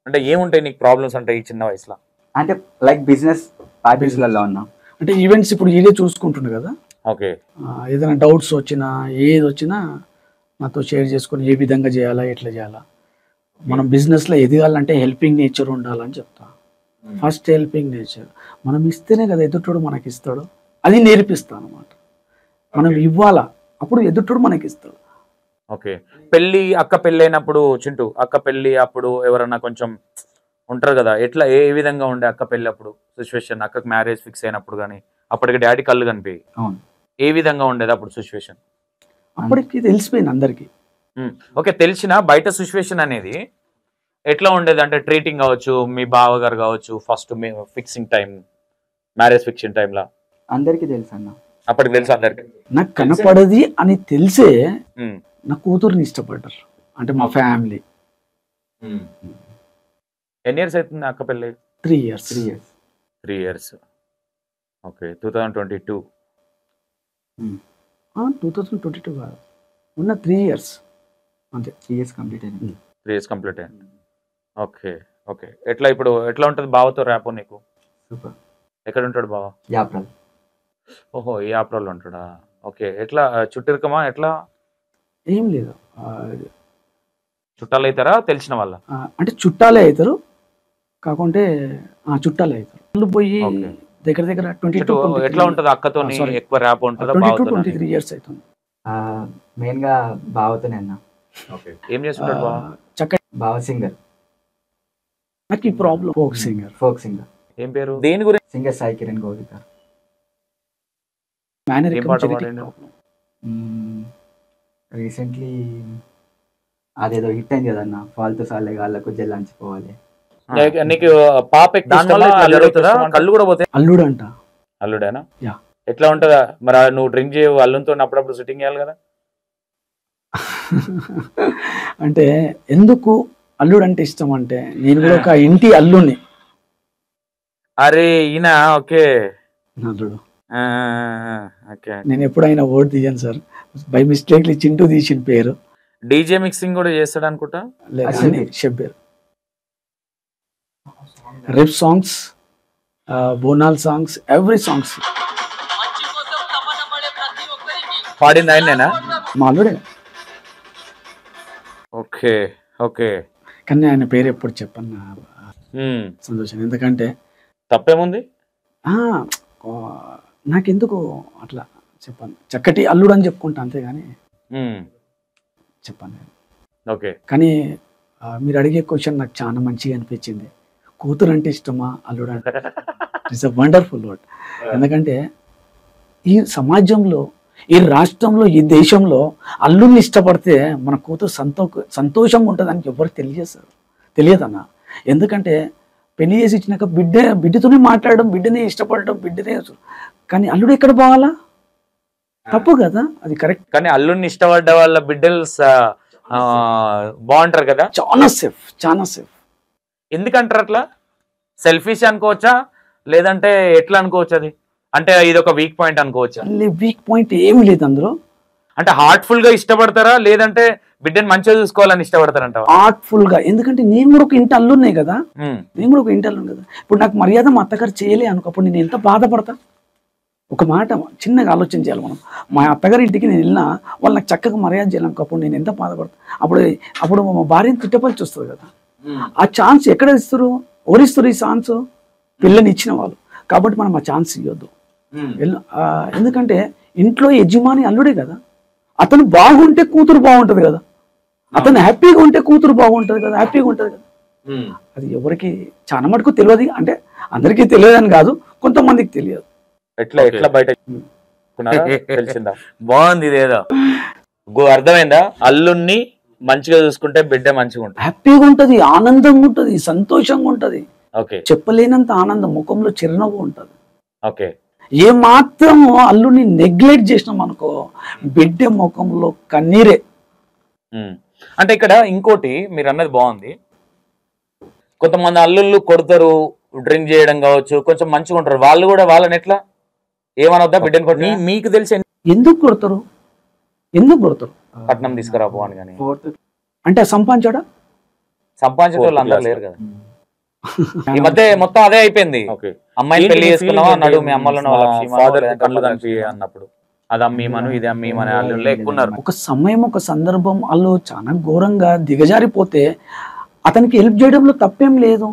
అంటే ఏముంటాయి నీకు ప్రాబ్లమ్స్ అంటే ఈ చిన్న వయసులో? అంటే లైక్ బిజినెస్ పార్టీస్లలో ఉన్నా, అంటే ఈవెంట్స్ ఇప్పుడు ఇదే చూసుకుంటుండే కదా. ఓకే, ఏదైనా డౌట్స్ వచ్చినా ఏది వచ్చినా నాతో షేర్ చేసుకొని ఏ విధంగా చేయాలా, ఎట్లా చేయాలా, మనం బిజినెస్లో ఎదగాలంటే హెల్పింగ్ నేచర్ ఉండాలని చెప్తా. ఫస్ట్ హెల్పింగ్ నేచర్ మనం ఇస్తేనే కదా ఎదుటోడు మనకి ఇస్తాడు, అది నేర్పిస్తాను అన్నమాట. మనం ఇవ్వాలా, అప్పుడు ఎదుటోడు మనకి ఇస్తాడు. ఓకే, అక్క పెళ్ళి అయినప్పుడు చింటూ, అక్క పెళ్ళి అప్పుడు ఎవరన్నా కొంచెం ఉంటారు కదా, ఎట్లా ఏ విధంగా ఉండే అక్క పెళ్ళి అప్పుడు సిచ్యువేషన్? అక్కకి మ్యారేజ్ ఫిక్స్ అయినప్పుడు కానీ అప్పటికి డాడీ కళ్ళు కనిపి. అవును. ఏ విధంగా ఉండేది అప్పుడు సిచ్యువేషన్? అప్పటికి తెలిసిపోయింది అందరికి. ఓకే, తెలిసిన బయట సిచ్యువేషన్ అనేది ఎట్లా ఉండేది? అంటే ట్రీటింగ్ కావచ్చు, మీ బావగారు కావచ్చు, first fixing time, marriage fixing టైంలో అందరికీ తెలుసు అన్న. అప్పటికి తెలుసు అందరికి. నాకు కనపడది అని తెలిసే నా కూతురుని ఇష్టపడ్డారు, అంటే మా ఫ్యామిలీ. ఎన్ని ఇయర్స్ అవుతుంది అక్క పెళ్ళి? 3 years. 3 years. ఓకే, 2022. 2022 కాదు, ఉన్న 3 years అంతే. 3 years కంప్లీట్ అయింది. 3 years కంప్లీట్ అయింది. Okay okay. ఎట్లా ఇప్పుడు ఎట్లా ఉంటుంది బావతో ర్యాపో నీకు? సూపర్. ఎక్కడ ఉంటాడు బావ? యాప్రాల్. ఓహో, ఈ యాప్రాల్లో ఉంటాడా? ఓకే. ఎట్లా చుట్టిరకమా ఎట్లా? ఏం లేదు, చుట్టాలు అవుతారా తెలిసిన వాళ్ళ? అంటే చుట్టాలే అవుతారు, కాకుంటే చుట్టాలే అవుతారు. వాళ్ళు పోయి Okay. దగ్గర దగ్గర 22 ఎట్లా ఉంటుంది అక్కతో ఎక్కువ ర్యాప్ ఉంటుందా? 23 years అవుతుంది. మెయిన్ గా బావతోనే అన్న. ఏం చేస్తుంటాడు బావ? చక్కటి బావ సింగర్. నాకు ఈ ప్రాబ్లం, ఫోక్ సింగర్. ఏం పేరు? దేని గురించి? సింగర్ సాయి కిరణ్ గౌరీ గారు. ఏం పాట పాడిండు? రీసెంట్లీ అదేదో హిట్ అయింది కదన్న, ఫాల్తు సాలే గాళ్ళకు జల్లంచిపోవాలి. నీకు పాప జరుగుతుందా? కళ్ళు కూడా పోతాయి? అల్లుడు అంట. అల్లుడేనా? యా. ఎట్లా ఉంటుందా మరి? నువ్వు డ్రింక్ చేయవు, అల్లుతో అప్పుడప్పుడు సిట్టింగ్ చేయాలి కదా? అంటే ఎందుకు అల్లుడు అంటే ఇష్టం అంటే, నేను కూడా ఒక ఇంటి అల్లుని. అరే ఈయన ఓకే అల్లుడు. ఓకే. నేను ఎప్పుడైనా ఓట్ తీయను సార్, బై మిస్టేక్లీ చింటూ తీసిన పేరు. డీజే మిక్సింగ్ కూడా చేస్తాడు అనుకుంటా. Shabbir. Rip songs, Bonal songs, every songs పాడింది ఆయనేనా? మా అల్లుడే. Okay okay. కానీ ఆయన పేరు ఎప్పుడు చెప్పను సంతోషం, ఎందుకంటే తప్పేముంది, నాకెందుకు అట్లా చెప్పాను. చక్కటి అల్లుడు అని చెప్పుకుంటా అంతేగాని చెప్పాను. ఓకే. కానీ మీరు అడిగే క్వశ్చన్ నాకు చాలా మంచిగా అనిపించింది. కూతురు అంటే ఇష్టమా, అల్లుడు అంటే? It's a wonderful word. ఎందుకంటే ఈ సమాజంలో, ఈ రాష్ట్రంలో, ఈ దేశంలో అల్లుడిని ఇష్టపడితే మన కూతురు సంతోషంగా ఉంటుందని ఎవరికి తెలియదన్న. ఎందుకంటే పెళ్లి చేసి ఇచ్చినాక బిడ్డతోనే మాట్లాడడం, బిడ్డనే ఇష్టపడడం, బిడ్డనే. కానీ అల్లుడు ఎక్కడ పోవాలా? తప్పు కదా, అది కరెక్ట్. కానీ అల్లుడిని ఇష్టపడ్డ వాళ్ళ బిడ్డలు బాగుంటారు కదా. చాలా సేఫ్. ఎందుకంటారు అట్లా? సెల్ఫిష్ అనుకోవచ్చా, లేదంటే ఎట్లా అనుకోవచ్చు? అది అంటే ఇది ఒక వీక్ పాయింట్ అనుకోవచ్చా? వీక్ పాయింట్ ఏమి లేదు అందులో. అంటే హార్ట్ఫుల్ గా ఇష్టపడతారా, లేదంటే బిడ్డని మంచిగా చూసుకోవాలని ఇష్టపడతారంట? హార్ట్ఫుల్ గా. ఎందుకంటే నేను కూడా ఒక ఇంటి అల్లున్నాయి కదా, ఇప్పుడు నాకు మర్యాద మా అత్తగారు చేయలే అనుకో, అప్పుడు నేను ఎంత బాధపడతా. ఒక మాట చిన్నగా ఆలోచన చేయాలి మనం. మా అత్తగారి ఇంటికి నేను వెళ్ళినా వాళ్ళు నాకు చక్కగా మర్యాద చేయాలనుకో, అప్పుడు నేను ఎంత బాధపడతా. అప్పుడు మా భార్యను తిట్టపలిచి వస్తుంది కదా. ఆ ఛాన్స్ ఎక్కడ ఇస్తారు? ఎవరిస్తారు ఈ ఛాన్స్? పిల్లని ఇచ్చిన వాళ్ళు. కాబట్టి మనం ఆ ఛాన్స్ ఇవ్వద్దు. ఎందుకంటే ఇంట్లో యజమాని అల్లుడే కదా. అతను బాగుంటే కూతురు బాగుంటది కదా, అతను హ్యాపీగా ఉంటే కూతురు బాగుంటది కదా, హ్యాపీగా ఉంటది కదా. అది ఎవరికి చాలా మటుకు తెలియదు. అంటే అందరికీ తెలియదు అని కాదు, కొంతమందికి తెలియదు. ఎట్లా బయట తెలిసిందా? బాగుంది ఇదేదో. అర్థమైందా? అల్లుణ్ణి మంచిగా చూసుకుంటే బిడ్డ మంచిగా ఉంటుంది, హ్యాపీగా ఉంటది, ఆనందంగా ఉంటది, సంతోషంగా ఉంటది. ఓకే. చెప్పలేనంత ఆనందం, ముఖంలో చిరునవ్వు ఉంటది. ఓకే. ఏ మాత్రము అల్లుని నెగ్లెక్ట్ చేసినాం అనుకో, బిడ్డ ముఖంలో కన్నీరే. అంటే ఇక్కడ ఇంకోటి మీరు అన్నది బాగుంది. కొంతమంది అల్లుళ్ళు కొడతారు, డ్రింక్ చేయడం కావచ్చు, కొంచెం మంచిగా ఉంటారు. వాళ్ళు కూడా వాళ్ళని ఎట్లా ఏమనొద్దా బిడ్డని కొట్టి? మీకు తెలిసి ఎందుకు కొడతారు? పట్నం తీసుకురాపో అని. కానీ అంటే సంపాదించాడా? సంపాదించే వాళ్ళు అందరూ లేరు కదా. ఈ మధ్య మొత్తం అదే అయిపోయింది. అమ్మాయిని పెళ్లి చేసుకున్నావా అన్నాడు, మీ అమ్మలను కళ్ళు కనిపి అన్నప్పుడు అది అమ్మీమను ఇది అమ్మీమని వాళ్ళు ఎక్కున్నారు. ఒక సమయం, ఒక సందర్భం వాళ్ళు చాలా ఘోరంగా దిగజారిపోతే అతనికి హెల్ప్ చేయడంలో తప్పేం లేదు.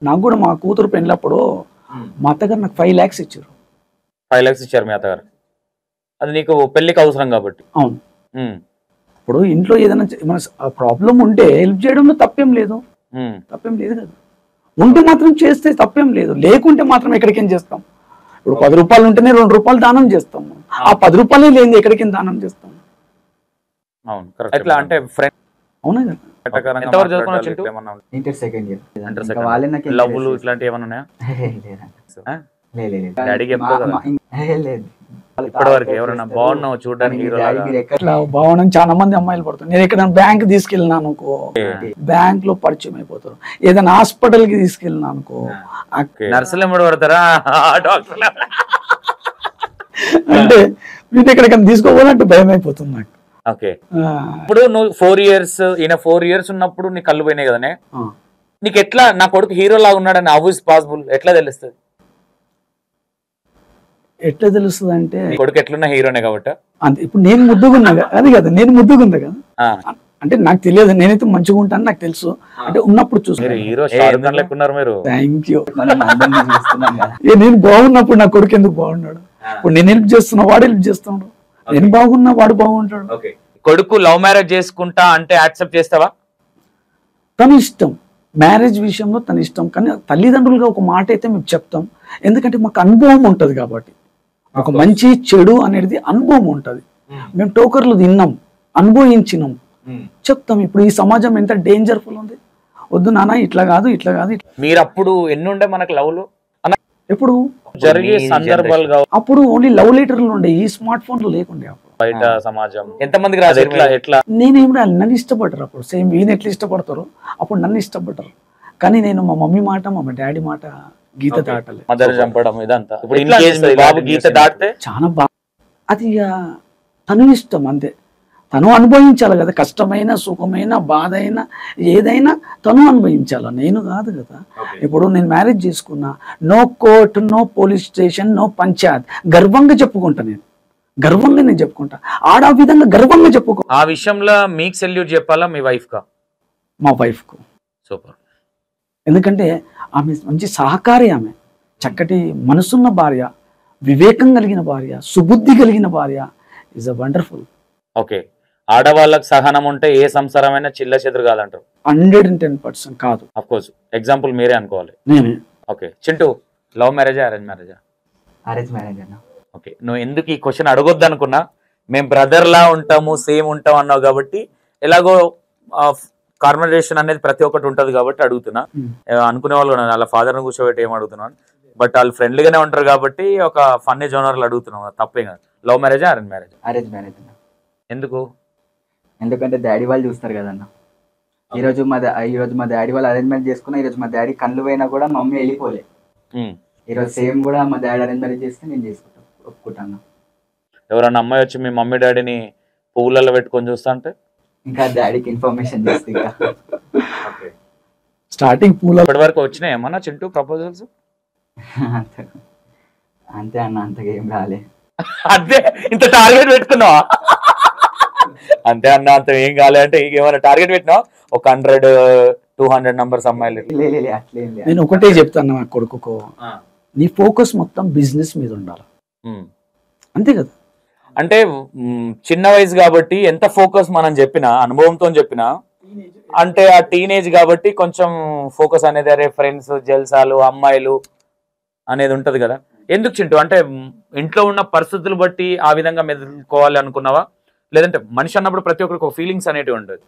నాకు కూడా మా కూతురు పెళ్ళప్పుడు మా అత్తగారు నాకు 5 lakhs ఇచ్చారు. 5 lakhs ఇచ్చారు మీ అత్తగారు? అది నీకు పెళ్లికి అవసరం కాబట్టి. అవును. ఇప్పుడు ఇంట్లో ఏదైనా మన ప్రాబ్లం ఉంటే హెల్ప్ చేయడంలో తప్పేం లేదు కదా. ఉంటే మాత్రం చేస్తే తప్పేం లేదు, లేకుంటే మాత్రం ఎక్కడికేం చేస్తాం. ఇప్పుడు 10 రూపాయలు ఉంటేనే 2 రూపాయలు దానం చేస్తాం. ఆ 10 రూపాయలే లేని ఎక్కడికి దానం చేస్తాం. అవును కరెక్ట్. ఎట్లా అంటే ఫ్రెండ్ అవునా కదా? ఎంతవరకు చదువుకున్నావు Chintu? Inter second year. Inter ఇంకా second. వాళ్ళే నాకు లవ్వులు ఇట్లాంటివి ఏమైనా ఉన్నాయా? లేదన్న. ఆ? లేదు. డాడీకి చెప్తావు కదా? లేదు. ఇప్పటి వరకు ఎవరన్నా బాగున్నావు చూడడానికి హీరో లాగా? మీరు ఎక్కడ ఇట్లా బాగుండడం చాలా మంది అమ్మాయిలు పడుతుంది. నేను ఎక్కడ బ్యాంక్ తీసుకెళ్ళినాను అనుకో, బ్యాంక్ లో పరిచయం అయిపోతారు. ఏదైనా హాస్పిటల్ కి తీసుకెళ్ళినా అనుకో, నర్సులు ఎమ్మడి పడతారా? డాక్టర్లు అంటే వీటి ఎక్కడికైనా తీసుకోవాలంటే భయం అయిపోతుంది నాకు. ఓకే. ఇప్పుడు నువ్వు 4 years, ఈయన 4 years ఉన్నప్పుడు నీ కళ్ళు పోయినాయి కదనే, నీకు ఎట్లా నా కొడుకు హీరో లాగా ఉన్నాడని హౌ ఇస్ పాసిబుల్ ఎట్లా తెలుస్తుంది? ఎట్లా తెలుస్తుంది అంటే, నీ కొడుకు ఎట్లున్నా హీరోనే కాబట్టి అంతే. ఇప్పుడు నేను ముద్దుగున్నా అది కదా, నేను ముద్దుగుందా కదా, అంటే నాకు తెలియదు. నేనైతే మంచిగా ఉంటాను నాకు తెలుసు. అంటే ఉన్నప్పుడు మీరు చూస్తాను. హీరో షారుఖ్ ఖాన్ లెక్కున్నారు మీరు. Thank you. మనం అందరినీ చూస్తున్నాం కదా. నేను బాగున్నప్పుడు నా కొడుకు ఎందుకు బాగున్నాడు? ఇప్పుడు నేను హెల్ప్ చేస్తున్నా, వాడు హెల్ప్ చేస్తున్నాడు. నేను బాగున్నా వాడు బాగుంటాడు. కొడుకు లవ్ మ్యారేజ్ చేసుకుంటా అంటే యాక్సెప్ట్ చేస్తావా? తన ఇష్టం, మ్యారేజ్ విషయంలో తన ఇష్టం. కానీ తల్లిదండ్రులుగా ఒక మాట అయితే మేము చెప్తాం. ఎందుకంటే మాకు అనుభవం ఉంటుంది కాబట్టి. ఒక మంచి చెడు అనేది అనుభవం ఉంటుంది. మేము టోకర్లు తిన్నాం, అనుభవించినాం, చెప్తాం. ఇప్పుడు ఈ సమాజం ఎంత డేంజర్ఫుల్ ఉంది. వద్దు నాన్న, ఇట్లా కాదు ఇట్లా కాదు. మీరు అప్పుడు ఎన్ని ఉండే మనకు లవ్లు ఎప్పుడు జరిగే సందర్భాలు కావు, అప్పుడు ఓన్లీ లవ్ లెటర్లు ఉండే, ఈ స్మార్ట్ ఫోన్లు లేకుండే. అప్పుడు బయట సమాజం ఎంతమందికి రాదు? ఎట్లా ఎట్లా నేనేమి నన్ను ఇష్టపడ్డారు అప్పుడు. సేమ్ ఈయన ఎట్లా ఇష్టపడతారో అప్పుడు నన్ను ఇష్టపడ్డారు. కానీ నేను మా మమ్మీ మాట మా డాడీ మాట గీత దాటలేదు. మదర్ చంపడం ఇదంతా. ఇప్పుడు ఇన్ కేస్ మీ బాబు గీత దాటితే చాలా బాగా, అది ఇక తను ఇష్టం అంతే. తను అనుభవించాలి కదా, కష్టమైన సుఖమైన బాధ అయినా ఏదైనా తను అనుభవించాలి, నేను కాదు కదా. ఇప్పుడు నేను మ్యారేజ్ చేసుకున్నా, no court, no police station, no panchayat, గర్వంగా చెప్పుకుంటా. గర్వంగా నేను చెప్పుకుంటా. ఆడ ఆ విధంగా గర్వంగా చెప్పుకో. ఆ విషయంలో మీకు సెల్యూట్ చెప్పాలా మీ వైఫ్ కా? మా వైఫ్కు. సూపర్. ఎందుకంటే ఆమె మంచి సహకారి, ఆమె చక్కటి మనసున్న భార్య, వివేకం కలిగిన భార్య, సుబుద్ధి కలిగిన భార్య. Is a wonderful. ఓకే. ఆడవాళ్ళకి సహనం ఉంటే ఏ సంసారమైనా చిల్ల చెదురు కాదంటారు. 110% కాదు. అఫ్ కోర్స్ ఎగ్జాంపుల్ మీరే అనుకోవాలి. నేనే. ఓకే చింటూ, లవ్ మ్యారేజా అరేంజ్ మ్యారేజా? అరేంజ్ మ్యారేజ్ అన్న. ఓకే. నువ్వు ఎందుకు ఈ క్వశ్చన్ అడగొద్దు అనుకున్నా, మేము బ్రదర్ లా ఉంటాము, సేమ్ ఉంటాం అన్నావు కాబట్టి, ఎలాగో కాన్వర్జేషన్ అనేది ప్రతి ఒక్కటి ఉంటది కాబట్టి అడుగుతున్నా. అనుకునే వాళ్ళు వాళ్ళ ఫాదర్ ని కూర్చోబెట్టి ఏం అడుగుతున్నాను, బట్ వాళ్ళు ఫ్రెండ్లీగానే ఉంటారు కాబట్టి ఒక ఫన్నీ జోనర్లు అడుగుతున్నాం, తప్పేం కాదు. లవ్ మ్యారేజా అరేంజ్ మ్యారేజ్? అరేంజ్ మ్యారేజ్ అన్న. ఎందుకు? ఎందుకంటే డాడీ వాళ్ళు చూస్తారు కదన్న. ఈరోజు మా డాడీ వాళ్ళు అరేంజ్మెంట్ చేసుకున్నా, ఈరోజు మా డాడీ కళ్ళు పోయినా కూడా మా మమ్మీ వెళ్ళిపోలే. ఈరోజు సేమ్ కూడా మా డాడీ అరేంజ్మెంట్ చేస్తే నేను చేసుకుంటాను, ఒప్పుకుంటాను. ఎవరన్నా అమ్మాయి వచ్చి మీ మమ్మీ డాడీని పువ్వులలో పెట్టుకొని చూస్తా అంటే ఇంకా డాడీకి ఇన్ఫర్మేషన్ చేస్తే ఇంకా స్టార్టింగ్ పూల ఇప్పటి వరకు వచ్చినాయి ఏమన్నా చింటూ ప్రపోజల్స్? అంతే అన్న, అంతగా ఏం రాలే. అంతే, ఇంత టార్గెట్ పెట్టుకున్నావా? అంతే అన్న, అంత ఏం కాలే అంటే ఏమైనా టార్గెట్ పెట్టినావా? ఒక 100-200 నంబర్స్ అమ్మాయిలు? అట్లేం లేదు. నేను ఒకటే చెప్తాను నా కొడుకుకో, నీ ఫోకస్ మొత్తం బిజినెస్ మీద ఉండాలి. అంతే కదా. అంటే చిన్న వయసు కాబట్టి ఎంత ఫోకస్ మనం చెప్పినా, అనుభవంతో చెప్పినా, అంటే ఆ టీనేజ్ కాబట్టి కొంచెం ఫోకస్ అనేది అరే ఫ్రెండ్స్, జల్సాలు, అమ్మాయిలు అనేది ఉంటది కదా. ఎందుకు చింటూ? అంటే ఇంట్లో ఉన్న పరిస్థితులు బట్టి ఆ విధంగా మెదులుకోవాలి అనుకున్నావా? లేదంటే మనిషి అన్నప్పుడు ప్రతి ఒక్కరికి ఒక ఫీలింగ్స్ అనేటివి ఉంటుంది.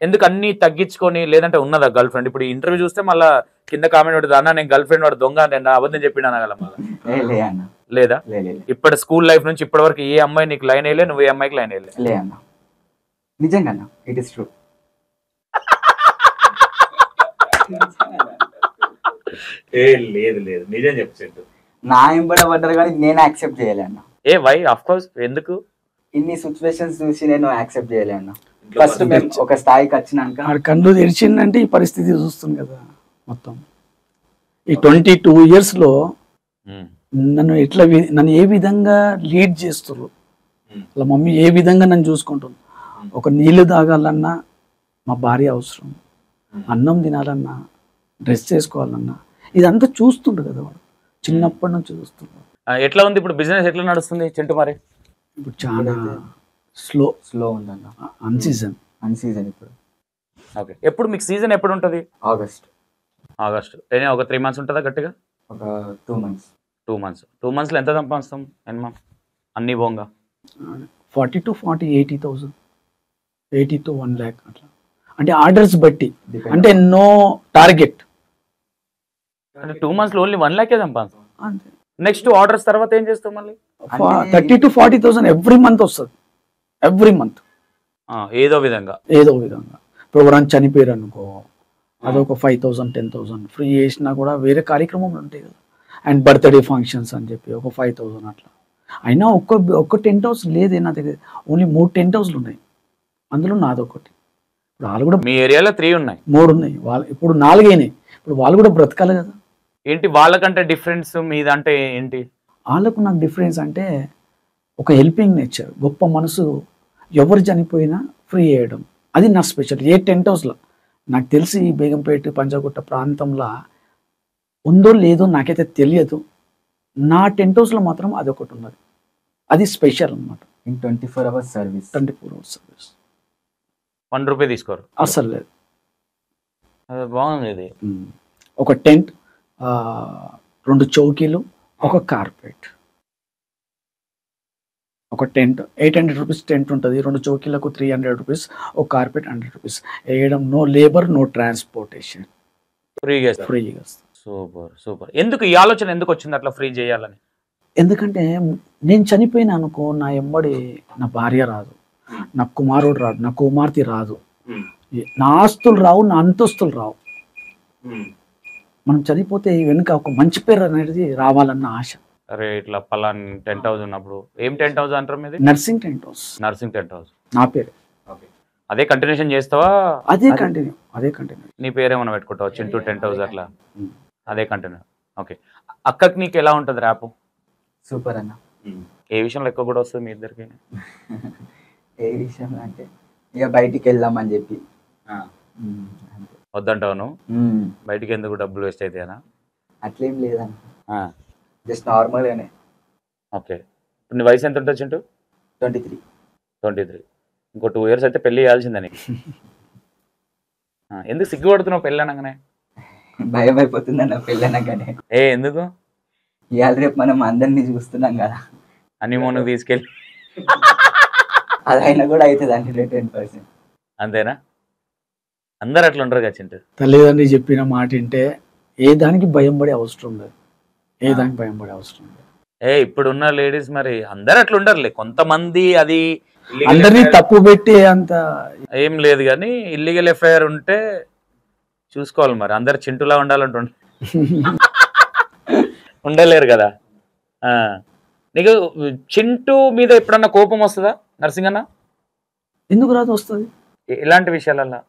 ఎందుకు అన్ని తగ్గించుకొని, లేదంటే ఉన్నదా గర్ల్ ఫ్రెండ్? ఇప్పుడు ఇంటర్వ్యూ చూస్తే మళ్ళీ కింద కామెంట్ ఉంటుంది, అన్న నేను గర్ల్ ఫ్రెండ్ వాడు దొంగ అంటే అబద్ధం చెప్పినా కదా మళ్ళీ. లేదా? ఇప్పటి స్కూల్ లైఫ్ నుంచి ఇప్పటి వరకు ఏ అమ్మాయి నీకు లైన్ వేయలే, నువ్వు ఏ అమ్మాయికి లైన్ వేయలే? నిజంగా ఇట్ ఇస్ ట్రూ. లేదు లేదు, నిజం చెప్పు. నా ఎంబడ పడ్డారు కానీ నేను యాక్సెప్ట్ చేయలే అన్న. ఏ వై? ఆఫ్ కోర్స్ ఎందుకు? ఇన్ని సిచ్యువేషన్స్ చూసి నేను యాక్సెప్ట్ చేయలే అన్న. ఫస్ట్ మేము ఒక స్థాయికి వచ్చినాక కళ్ళు తెరిచిందంటే ఈ పరిస్థితి చూస్తుంది కదా మొత్తం. ఈ 22 years లో నన్ను ఏ విధంగా లీడ్ చేస్తున్నారు, వాళ్ళ మమ్మీ ఏ విధంగా నన్ను చూసుకుంటుంది. ఒక నీళ్లు తాగాలన్నా మా భార్య అవసరం, అన్నం తినాలన్నా, డ్రెస్ చేసుకోవాలన్నా ఇదంతా చూస్తుండు కదా వాడు, చిన్నప్పటి నుంచి చూస్తుండు. ఎట్లా ఉంది ఇప్పుడు బిజినెస్? ఎట్లా నడుస్తుంది చింటూ మరి? ఇప్పుడు చాలా స్లో ఉందన్న. అన్సీజన్ ఇప్పుడు. ఓకే. ఎప్పుడు మీకు సీజన్ ఎప్పుడు ఉంటుంది? ఆగస్ట్. ఒక 3 months ఉంటుందా గట్టిగా? ఒక 2 months. 2 months. 2 monthsలో ఎంత సంపాదిస్తాం మినిమం అన్ని పోంగా? 40 to 40, 80,000, 80 to 1 lakh అట్లా. అంటే ఆర్డర్స్ బట్టి, అంటే నో టార్గెట్. అంటే 2 monthsలో ఓన్లీ 1 lakh సంపాదిస్తాం. అంతే. నెక్స్ట్ ఆర్డర్స్ తర్వాత ఏం చేస్తాం మళ్ళీ? 30 to 40,000 ఎవ్రీ మంత్ వస్తుంది, ఎవ్రీ మంత్ ఏదో విధంగా. ఇప్పుడు ఎవరైనా చనిపోయారు అనుకో, అదొక 5,000, 10,000 ఫ్రీ చేసినా కూడా వేరే కార్యక్రమం ఉంటాయి కదా. అండ్ బర్త్డే ఫంక్షన్స్ అని చెప్పి ఒక 5,000 అట్లా. అయినా ఒక్క టెంట్ హౌస్ లేదే నా దగ్గర, ఓన్లీ 3 టెంట్ హౌస్లు ఉన్నాయి, అందులో నాదొకటి. ఇప్పుడు వాళ్ళు కూడా మీ ఏరియాలో 3 ఉన్నాయి, 3 ఉన్నాయి, వాళ్ళు ఇప్పుడు 4 అయినాయి. ఇప్పుడు వాళ్ళు కూడా బ్రతకాలి కదా. ఏంటి వాళ్ళకంటే డిఫరెన్స్ మీద అంటే ఏంటి? వాళ్ళకు నాకు డిఫరెన్స్ అంటే ఒక హెల్పింగ్ నేచర్, గొప్ప మనసు. ఎవరు చనిపోయినా ఫ్రీ చేయడం, అది నా స్పెషల్. ఏ టెంట్ హౌస్లో నాకు తెలిసి బేగంపేట పంజాగుట్ట ప్రాంతంలో ఉందో లేదో నాకైతే తెలియదు, నా టెంట్ హౌస్లో మాత్రం అదొకటి ఉన్నది, అది స్పెషల్ అనమాట. 24 hours service. 24 hours service. 1 rupee తీసుకోరు అసలు లేదు. అది బాగుంది. ఇది ఒక టెంట్, 2 చౌకీలు, ఒక కార్పెట్, ఒక టెంట్ 800 రూపీస్ టెంట్ ఉంటుంది, 2 చౌకీలకు 300 రూపీస్, ఒక కార్పెట్ 100 రూపీస్ వేయడం. నో లేబర్, నో ట్రాన్స్పోర్టేషన్, ఫ్రీగా. సూపర్. ఎందుకు ఈ ఆలోచన ఎందుకు వచ్చింది అట్లా ఫ్రీ చేయాలని? ఎందుకంటే నేను చనిపోయినా అనుకో, నా ఎంబడి నా భార్య రాదు, నా కుమారుడు రాదు, నా కుమార్తె రాదు, నా ఆస్తులు రావు, నా అంతస్తులు రావు. మనం చనిపోతే వెనుక ఒక మంచి పేరు అనేది రావాలన్న ఆశ. అరే ఇట్లా పలాని టెంట్ హౌస్ ఉన్నప్పుడు, ఏం టెంట్ హౌస్ అంటారు మీది? Nursing tent house. Nursing tent house నా పేరు. అదే కంటిన్యూషన్ చేస్తావా? అదే కంటిన్యూ. నీ పేరేమన్నా పెట్టుకుంటావా? చింటూ టెంట్ హౌస్ అట్లా, అదే కంటిన్యూ. ఓకే. అక్కకి నీకు ఎలా ఉంటుంది ర్యాప్? సూపర్ అన్న. ఏ విషయంలో ఎక్కువ కూడా వస్తుంది మీ ఇద్దరికి? ఏ విషయంలో అంటే ఇక బయటికి వెళ్దామని చెప్పి. వద్దంటావు నువ్వు? బయటికి ఎందుకు డబ్బులు వేస్ట్ అవుతాయనా? అట్లేం లేదన్న, జస్ట్ నార్మల్గానే. ఓకే. ఇప్పుడు నీ వయసు ఎంత ఉంటుంది చింటూ? 23. ఇంకో 2 years అయితే పెళ్లి చేయాల్సిందని. ఎందుకు సిగ్గుపడుతున్నావు పెళ్ళి అనగానే? భయం అయిపోతుంది అన్న పెళ్ళి అనగానే. ఎందుకు? ఇవాళ రేపు మనం అందరినీ చూస్తున్నాం కదా, హనీమూన్ తీసుకెళ్ళి అది అయినా కూడా అవుతుంది 110%. అంతేనా? అందరు అట్లా ఉండరు కదా చింటూ. తల్లిదండ్రులు చెప్పిన మాట వింటే ఏ దానికి భయం పడే అవసరం లేదు, ఇప్పుడున్న లేడీస్ మరి అందరు అట్లా ఉండరులే, కొంతమంది అది అందరినీ తప్పు పెట్టే అంత ఏం లేదు, కానీ ఇల్లీగల్ ఎఫ్ఐఆర్ ఉంటే చూసుకోవాలి. మరి అందరు చింటూలా ఉండాలంటుండే ఉండలేరు కదా. నీకు చింటూ మీద ఎప్పుడన్నా కోపం వస్తుందా నర్సింగ్ అన్న? ఎందుకు రాదు, వస్తుంది. ఎలాంటి విషయాలల్లా?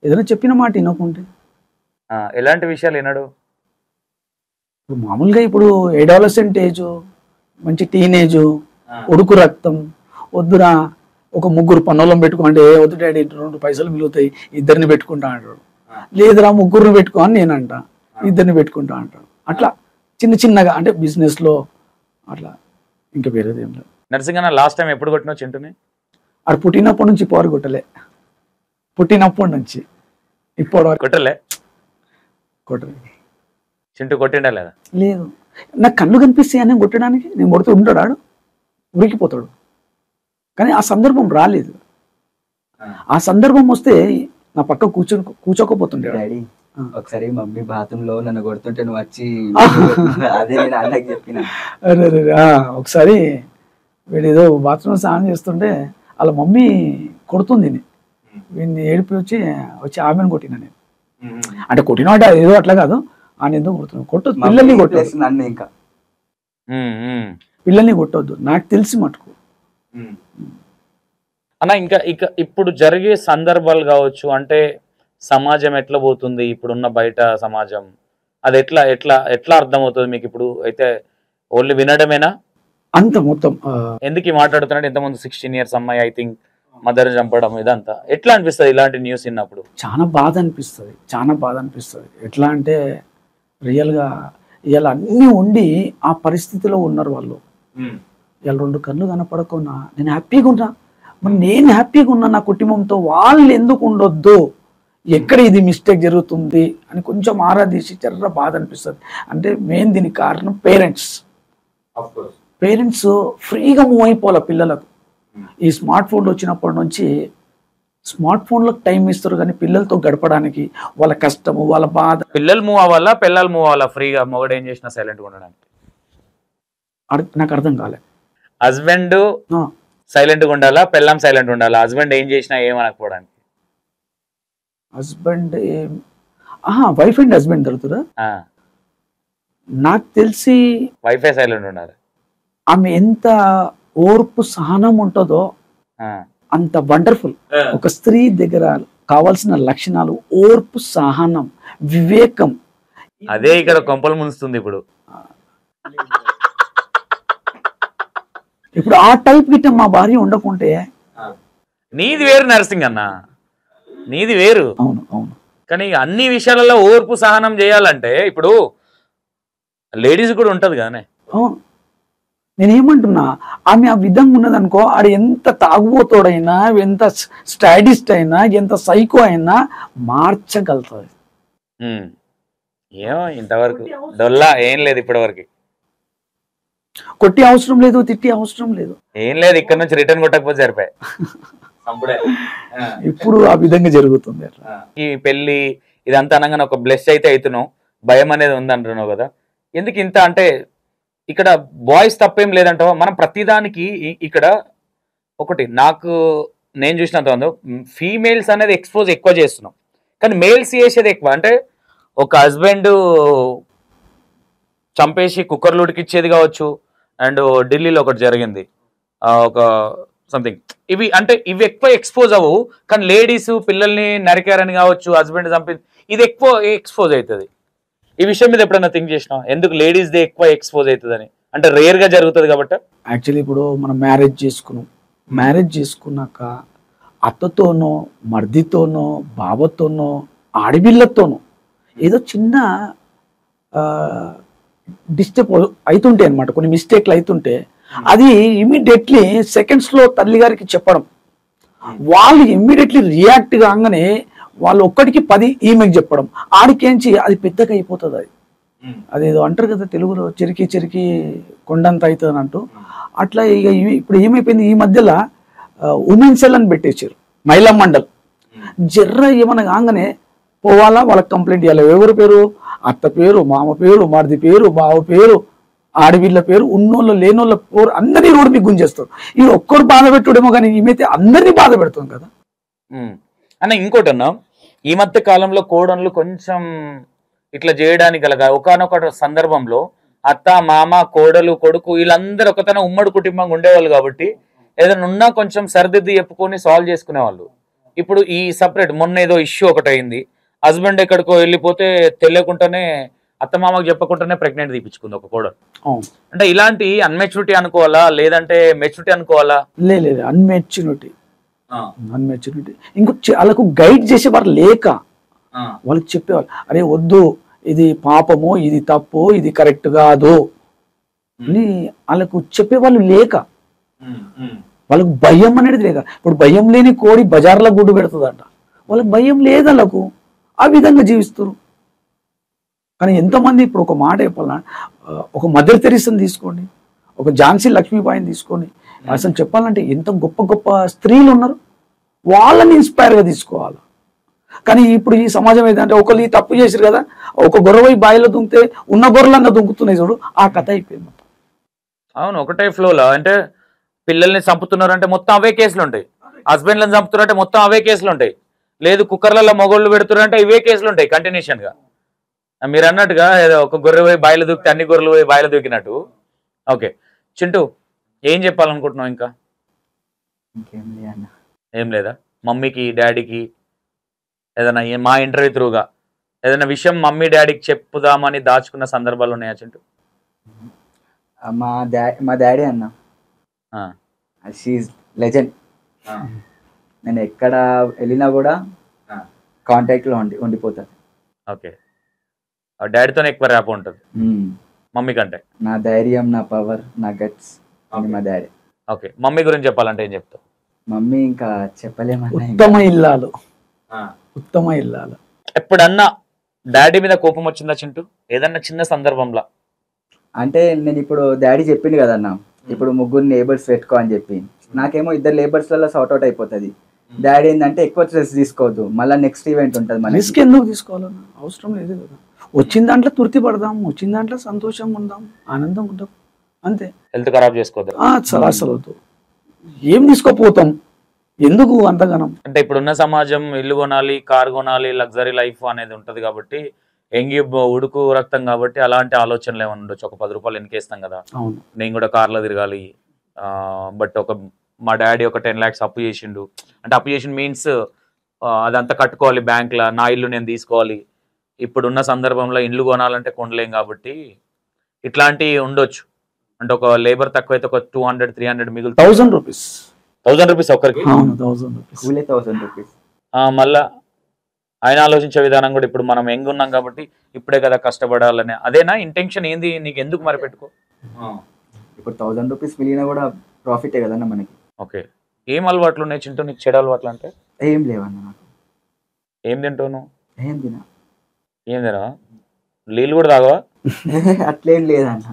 ఏదైనా చెప్పిన మాట వినకుంటే. ఎలాంటి విషయాలు వినడు? ఇప్పుడు మామూలుగా ఇప్పుడు అడాలసెంట్ ఏజ్, మంచి టీనేజ్, ఉడుకు రక్తం, వద్దురా ఒక 3 పనులను పెట్టుకుంటే, వద్దు డాడీ 2 పైసలు మిగులుతాయి, 2 పెట్టుకుంటా అంటాడు. లేదురా 3 పెట్టుకో అని నేనంట, 2 పెట్టుకుంటా అంటాడు. అట్లా చిన్నగా అంటే బిజినెస్ లో అట్లా, ఇంకా వేరేది ఏం లేదు. నర్సింగ్ అన్న లాస్ట్ టైం ఎప్పుడు కొట్టినావు చింటూని? అది పుట్టినప్పటి నుంచి పవర్ కొట్టలే, పుట్టినప్పటి నుంచి ఇప్పుడు కొట్టలే. చింటూ కొట్టిండా లేదా? లేదు, నాకు కళ్ళు కనిపిస్తాయి అని కొట్టడానికి. నేను కొడుతూ ఉంటాడు, ఆడు ఉరికిపోతాడు. కానీ ఆ సందర్భం రాలేదు. ఆ సందర్భం వస్తే నా పక్క కూర్చోకపోతుండే. డాడీ ఒకసారి మమ్మీ బాత్రూమ్ లో నన్ను కొడుతుంటే నువ్వు వచ్చి అదే నేను అన్నకి చెప్పిన. అరే ఒకసారి వీడు ఏదో బాత్రూమ్ స్నానం చేస్తుంటే వాళ్ళ మమ్మీ కొడుతుంది, వీడిని ఏడిపి వచ్చి ఆమెను కొట్టినా నేను. అంటే కొట్టినవాడు ఏదో అట్లా కాదు, ఆయన ఎందుకు కొడుతున్నావు, కొట్టొద్దు, పిల్లల్ని కొట్టేసి నన్ను ఇంకా పిల్లల్ని కొట్టొద్దు, నాకు తెలిసి మటుకు. అన్న ఇంకా ఇప్పుడు జరిగే సందర్భాలు కావచ్చు, అంటే సమాజం ఎట్లా పోతుంది ఇప్పుడున్న బయట సమాజం, అది ఎట్లా అర్థమవుతుంది మీకు ఇప్పుడు? అయితే ఓన్లీ వినడమేనా అంత మొత్తం? ఎందుకు మాట్లాడుతున్నాడు ఇంతకుముందు 16 years అమ్మాయి ఐ థింక్ మదర్ చంపడం, ఇదంతా ఎట్లా అనిపిస్తుంది ఇలాంటి న్యూస్ విన్నప్పుడు? చాలా బాధ అనిపిస్తుంది. ఎట్లా అంటే రియల్గా ఇవాళ అన్నీ ఉండి ఆ పరిస్థితిలో ఉన్నారు వాళ్ళు. ఇవాళ 2 కళ్ళు కనపడకుండా నేను హ్యాపీగా ఉన్నా, మరి నేను హ్యాపీగా ఉన్నా నా కుటుంబంతో, వాళ్ళు ఎందుకు ఉండొద్దు, ఎక్కడ ఇది మిస్టేక్ జరుగుతుంది అని కొంచెం ఆరాధించి చాలా బాధ అనిపిస్తుంది. అంటే మెయిన్ దీనికి కారణం పేరెంట్స్. పేరెంట్స్ ఫ్రీగా మూవ్ అయిపోవాలి పిల్లలకు. ఈ స్మార్ట్ ఫోన్లు వచ్చినప్పటి నుంచి స్మార్ట్ ఫోన్లకు టైం ఇస్తారు, కానీ పిల్లలతో గడపడానికి వాళ్ళ కష్టము వాళ్ళ బాధ. పిల్లలు మూవ్ అవ్వాలా, పిల్లలు మూవ్ అవ్వాలా ఫ్రీగా? మొగడు ఏం చేసినా సైలెంట్గా ఉండడానికి నాకు అర్థం కాలే. హస్బెండ్ సైలెంట్గా ఉండాలా, పిల్లం సైలెంట్ ఉండాలా? హస్బెండ్ ఏం చేసినా ఏమనకపోవడానికి? హస్బెండ్ వైఫ్ అండ్ హస్బెండ్ దొరుకుతుందా? నాకు తెలిసి వైఫే సైలెంట్ ఉండాలి. ఆమె ఎంత ఓర్పు సహనం ఉంటుందో అంత వండర్ఫుల్. ఒక స్త్రీ దగ్గర కావాల్సిన లక్షణాలు ఓర్పు, సహనం, వివేకం. అదే ఇక్కడ కొంపలు ముంచుతుంది ఇప్పుడు. ఇప్పుడు ఆ టైప్ గిట్ట మా భార్య ఉండకుంటే. నీది వేరు నర్సింగ్ అన్న, నీది వేరు. అవును అవును. కానీ అన్ని విషయాలలో ఓర్పు సహనం చేయాలంటే ఇప్పుడు లేడీస్ కూడా ఉంటది కానీ. అవును, నేనేమంటున్నా, ఆమె ఆ విధంగా ఉన్నదనుకో, ఆడ ఎంత తాగుబోతోడైనా, ఎంత స్టాడిస్ట్ అయినా, ఎంత సైకో అయినా మార్చగలుగుతుంది. ఏమో ఇంతవరకు డొల్లా ఏం లేదు ఇప్పటి వరకు. కొట్టి అవసరం లేదు, తిట్టి అవసరం లేదు, ఏం లేదు. ఇక్కడ నుంచి రిటర్న్ కొట్టకపోతే సరిపోయి. ఇప్పుడు ఆ విధంగా జరుగుతుంది. ఈ పెళ్లి ఇదంతా అనగానే ఒక బ్లెస్ అయితే అవుతున్నావు, భయం అనేది ఉంది అంటున్నావు కదా, ఎందుకు ఇంత? అంటే ఇక్కడ బాయ్స్ తప్పేం లేదంటావా? మనం ప్రతిదానికి ఇక్కడ ఒకటి నేను చూసినంత ఉందో ఫీమేల్స్ అనేది ఎక్స్పోజ్ ఎక్కువ చేస్తున్నాం, కానీ మేల్స్ చేసేది ఎక్కువ. అంటే ఒక హస్బెండ్ చంపేసి కుక్కర్లు ఉడికిచ్చేది కావచ్చు, అండ్ ఢిల్లీలో ఒకటి జరిగింది ఒక సంథింగ్. ఇవి ఎక్కువ ఎక్స్పోజ్ అవ్వవు, కానీ లేడీస్ పిల్లల్ని నరికారని కావచ్చు, హస్బెండ్ చంపి ఇది ఎక్కువ ఎక్స్పోజ్ అవుతుంది. ఈ విషయం మీద ఎప్పుడైనా థింక్ చేసినావు? ఎందుకు లేడీస్ దే ఎక్కువ ఎక్స్పోజ్ అవుతుందని? అంటే రేర్ గా జరుగుతుంది కాబట్టి. యాక్చువల్లీ ఇప్పుడు మనం మ్యారేజ్ చేసుకున్నాక అత్తతోనో, మర్దితోనో, బావతోనో, ఆడపిల్లతోనో ఏదో చిన్న డిస్టర్బ్ అవుతుంటాయి అనమాట, కొన్ని మిస్టేక్లు అవుతుంటే అది ఇమీడియట్లీ సెకండ్స్లో తల్లి గారికి చెప్పడం, వాళ్ళు ఇమ్మీడియట్లీ రియాక్ట్ కాగానే వాళ్ళు ఒక్కడికి 10 ఈమెకి చెప్పడం, ఆడికేంచి అది పెద్దగా అయిపోతుంది. అదేదో అంటారు కదా తెలుగులో, చెరికి కొండంత అవుతుంది అంటూ. అట్లా ఇక ఇప్పుడు ఏమైపోయింది, ఈ మధ్యలో ఉమెన్ సెల్ అని పెట్టేశారు, మహిళా మండల్. జర్ర ఏమన్నా కాగానే పోవాలా, వాళ్ళకి కంప్లైంట్ ఇవ్వాలి. ఎవరి పేరు? అత్త పేరు, మామ పేరు, మరిది పేరు, బావ పేరు, ఆడవిళ్ళ పేరు, ఉన్నోళ్ళు లేనోళ్ళ పేరు, అందరినీ రోడ్డు మీకు గుంజేస్తారు. ఈ ఒక్కరు బాధ పెట్టుడేమో, కానీ ఈమెతే అందరినీ బాధ పెడుతుంది కదా అన్న. ఇంకోటి అన్నా, ఈ మధ్య కాలంలో కోడన్లు కొంచెం ఇట్లా చేయడానికి గల ఒకనొక సందర్భంలో అత్త, మామ, కోడలు, కొడుకు వీళ్ళందరూ ఒకతన ఉమ్మడి కుటుంబంగా ఉండేవాళ్ళు కాబట్టి ఏదైనా ఉన్నా కొంచెం సరిదిద్ది చెప్పుకొని సాల్వ్ చేసుకునేవాళ్ళు. ఇప్పుడు ఈ సపరేట్ మొన్న ఏదో ఇష్యూ ఒకటి అయింది, హస్బెండ్ ఎక్కడికో వెళ్ళిపోతే తెలియకుండానే అత్తమామకు చెప్పకుండానే ప్రెగ్నెంట్ తీపించుకుంది ఒక కోడలు. అంటే ఇలాంటి అన్మెచ్యూరిటీ అనుకోవాలా, లేదంటే మెచ్యూరిటీ అనుకోవాలా? లేదు, అన్మెచ్యూరిటీ. ఇంకో వాళ్ళకు గైడ్ చేసేవారు లేక, వాళ్ళకి చెప్పేవాళ్ళు, అరే వద్దు, ఇది పాపము, ఇది తప్పు, ఇది కరెక్ట్ కాదు అని వాళ్ళకు చెప్పేవాళ్ళు లేక, వాళ్ళకు భయం అనేది లేక. ఇప్పుడు భయం లేని కోడి బజార్లో గుడ్డు పెడుతుందంట, వాళ్ళకి భయం లేదు, వాళ్ళకు ఆ విధంగా జీవిస్తారు. కానీ ఎంతమంది, ఇప్పుడు ఒక మాట చెప్పాలన్నా, ఒక మదర్ తెరీసాని తీసుకోండి, ఒక ఝాన్సీ లక్ష్మీబాయిని తీసుకోండి, అసలు చెప్పాలంటే ఎంత గొప్ప గొప్ప స్త్రీలు ఉన్నారు, వాళ్ళని ఇన్స్పైర్గా తీసుకోవాలి. కానీ ఇప్పుడు ఈ సమాజం ఏంటంటే, ఒకళ్ళు ఈ తప్పు చేశారు కదా, ఒక గొర్రె బాయిలో దుంకితే ఉన్న గొర్రెలన్నా దుంకుతున్నాయి చూడు, ఆ కథ అయిపోయింది. అవును, ఒకటే ఫ్లోలో. అంటే పిల్లల్ని చంపుతున్నారంటే మొత్తం అవే కేసులు ఉంటాయి, హస్బెండ్లను చంపుతున్నారంటే మొత్తం అవే కేసులు ఉంటాయి, లేదు కుక్కర్లలో మొగోళ్ళు పెడుతున్నారంటే ఇవే కేసులు ఉంటాయి కంటిన్యూషన్ గా. మీరు అన్నట్టుగా ఏదో ఒక గొర్రె పోయి బాయిలు దూకితే అన్ని గొర్రెలు పోయి బాయిలు దూకినట్టు. ఓకే చింటూ, ఏం చెప్పాలనుకుంటున్నావు ఇంకా? ఏం లేదా? మమ్మీకి, డాడీకి ఏదైనా మా ఇంటర్వ్యూ త్రూగా ఏదైనా విషయం మమ్మీ డాడీకి చెప్పుదామని దాచుకున్న సందర్భాలు ఉన్నాయా చింటూ? మా డాడీ అన్న, షీఈ్ లెజెండ్. నేను ఎక్కడ వెళ్ళినా కూడా కాంటాక్ట్లో ఉండిపోతాను. ఓకే, డాడీతోనే ఎక్కువ ర్యాప్ ఉంటుంది మమ్మీ కంటే. నా ధైర్యం, నా పవర్, నా గట్స్ మా డాడీ. ఓకే, మమ్మీ గురించి చెప్పాలంటే ఏం చెప్తావు? మమ్మీ ఇంకా చెప్పలేమన్నా, ఉత్తమ ఇల్లాలు. ఎప్పుడన్నా డాడీ మీద కోపం వచ్చిందా చింటూ? ఏదన్నా చిన్న సందర్భంలో? అంటే నేను ఇప్పుడు డాడీ చెప్పిండు కదన్న, ఇప్పుడు ముగ్గురు లేబర్స్ పెట్టుకో అని చెప్పి, నాకేమో ఇద్దరు లేబర్స్లలో సార్ట్ అవుట్ అయిపోతుంది. డాడీ ఏంటంటే ఎక్కువ స్ట్రెస్ తీసుకోవద్దు, మళ్ళీ నెక్స్ట్ ఈవెంట్ ఉంటుంది మనకి. రిస్క్ ఎందుకు తీసుకోవాలన్నా, అవసరం లేదు కదా. వచ్చిన దాంట్లో తృప్తి పడదాం, వచ్చిన దాంట్లో సంతోషంగా ఉందాం, ఆనందం ఉందాం, అంతే. హెల్త్ ఖరాబ్ చేసుకోవద్దు. అసలు వద్దు. ఏం తీసుకోపోతాం, ఎందుకు అంతగానం? అంటే ఇప్పుడున్న సమాజం ఇల్లు కొనాలి, కార్ కొనాలి, లగ్జరీ లైఫ్ అనేది ఉంటది కాబట్టి, ఎంగి ఉడుకు రక్తం కాబట్టి అలాంటి ఆలోచనలు ఏమైనా ఉండొచ్చు. ఒక 10 రూపాయలు వెనకేస్తాం కదా, అవును. నేను కూడా కార్లో తిరగాలి, బట్ మా డాడీ ఒక 10 lakhs అప్పు చేసిండు. అంటే అప్పు చేసిన మీన్స్ అదంతా కట్టుకోవాలి బ్యాంక్లో, నా ఇల్లు నేను తీసుకోవాలి. ఇప్పుడున్న సందర్భంలో ఇల్లు కొనాలంటే కొనలేం కాబట్టి ఇట్లాంటివి ఉండొచ్చు. అంటే ఒక లేబర్ తక్కువైతే ఒక 200-300 మిగులుతుంది. 1000 రూపీస్ 1000 రూపీస్ ఒక్కరికి. అవును, 1000 రూపీస్. కూలే 1000 రూపీస్. మళ్ళా ఆయన ఆలోచించే విధానం కూడా ఇప్పుడు మనం యంగ్ ఉన్నాం కాబట్టి ఇప్పుడే కదా కష్టపడాలని, అదేనా ఇంటెన్షన్? ఏంది నీకు, ఎందుకు మరి పెట్టుకో? ఇప్పుడు 1000 రూపీస్ మిగిలినా కూడా ప్రాఫిటే కదన్న మనకి. ఓకే. ఏం అలవాట్లు ఉన్నాయి చింటూ నీకు, చెడు అలవాట్లు అంటే? ఏం లేవన్న నాకు. ఏం తింటావు నువ్వు? ఏం తినా. ఏం తినా? నీళ్ళు కూడా తాగవా? అట్లేం లేదన్న,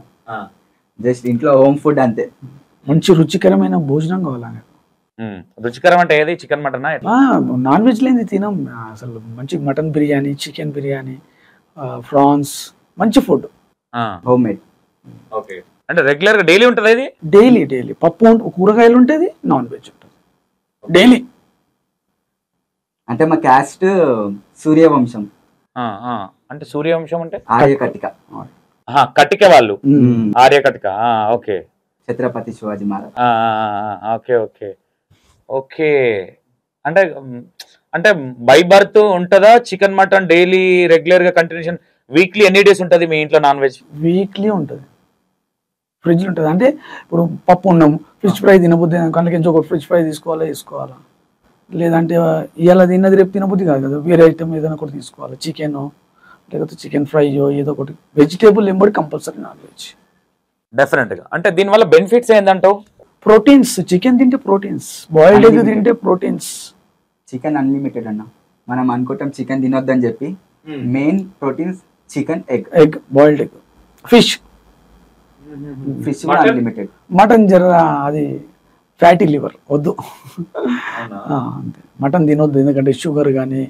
జస్ట్ ఇంట్లో హోమ్ ఫుడ్ అంతే. మంచి రుచికరమైన భోజనం కావాలి. రుచికరం అంటే ఏది? చికెన్, మటనా? నాన్ వెజ్ లేని తినం అసలు. మంచి mutton biryani, chicken biryani, prawns, మంచి ఫుడ్, హోమ్ మేడ్. ఓకే. అంటే రెగ్యులర్ గా డైలీ ఉంటుంది ఇది? డైలీ పప్పు, కూరగాయలు ఉంటుంది, నాన్ వెజ్ ఉంటుంది డైలీ. అంటే మా క్యాస్ట్ సూర్యవంశం. అంటే సూర్యవంశం అంటే ఆర్యకటిక. కటిక వాళ్ళు, Aryakatika. Okay. Chhatrapati Shivaji Maharaj. Okay okay okay. అంటే అంటే బై బర్త్ ఉంటుందా చికెన్ మటన్ డైలీ రెగ్యులర్ గా కంటిన్యూషన్? వీక్లీ ఎన్ని డేస్ ఉంటుంది మీ ఇంట్లో నాన్ వెజ్? వీక్లీ ఉంటుంది, ఫ్రిడ్జ్ ఉంటుంది. అంటే ఇప్పుడు పప్పు ఉన్నాం, ఫిష్ ఫ్రై తినబుద్ధి, కళ్ళకించి ఒక ఫిష్ ఫ్రై తీసుకోవాలా. లేదంటే ఇవాళ తిన్నది రేపు తినబుద్ధి కాదు కదా, వేరే ఐటమ్ ఏదైనా ఒకటి తీసుకోవాలి. చికెన్ లేకపోతే చికెన్ ఫ్రైయో ఏదో ఒకటి. వెజిటేబుల్ ఎంబడి కంపల్సరీ నాన్ వెజ్ డెఫినెట్ గా. అంటే దీనివల్ల బెనిఫిట్స్ ఏంటంటావు? ప్రోటీన్స్. చికెన్ తింటే ప్రోటీన్స్, బాయిల్డ్ ఎగ్ తింటే ప్రోటీన్స్. చికెన్ అన్లిమిటెడ్ అన్న. మనం అనుకుంటాం చికెన్ తినొద్దని చెప్పి, main proteins chicken, egg, boiled egg, fish కూడా అన్లిమిటెడ్. మటన్ అది ఫ్యాటీ లివర్ వద్దు. అంతే, మటన్ తినొద్దు, ఎందుకంటే షుగర్ కానీ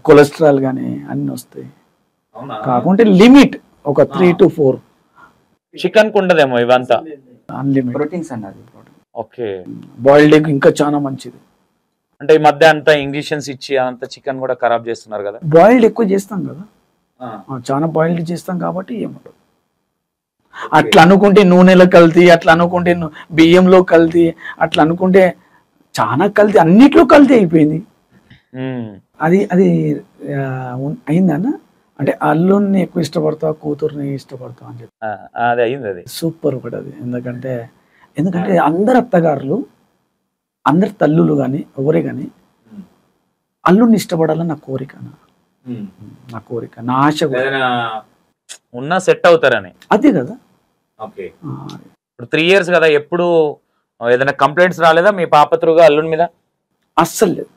కొలెస్ట్రాల్ కానీ అన్ని వస్తాయి. కాకుంటే లిమిట్ ఒక 3 to 4. చికెన్ కు ఉండదేమో ఇవంతా అన్లిమిటెడ్ ప్రోటీన్స్ అన్నది. ఓకే. బాయిల్డ్ ఎగ్ ఇంకా చాలా మంచిది. అంటే ఈ మధ్య అంతా ఇంజెక్షన్స్ ఇచ్చి అంత చికెన్ కూడా ఖరాబ్ చేస్తున్నారు కదా. బాయిల్డ్ ఎక్కువ చేస్తాం కదా, చాలా బాయిల్డ్ చేస్తాం కాబట్టి ఏముండదు. అట్లా అనుకుంటే నూనెలో కల్తీ, అట్లా అనుకుంటే బియ్యంలో కల్తీ, అట్లా అనుకుంటే చాలా కల్తీ, అన్నిట్లో కల్తీ అయిపోయింది. అది అయిందన్న. అంటే అల్లుడిని ఎక్కువ ఇష్టపడతావు, కూతుర్ని ఇష్టపడతావు అని చెప్పి అది అయింది. అది సూపర్ ఒకటి అది. ఎందుకంటే అందరు అత్తగారులు, అందరు తల్లులు కానీ ఎవరే కానీ అల్లుడిని ఇష్టపడాలని నా కోరిక, నా ఆశ ఉన్న సెట్ అవుతారని. అదే కదా. ఇప్పుడు 3 years కదా, ఎప్పుడు ఏదైనా కంప్లైంట్స్ రాలేదా మీ పాపత్రుగా అల్లుడి మీద? అస్సలు లేదు.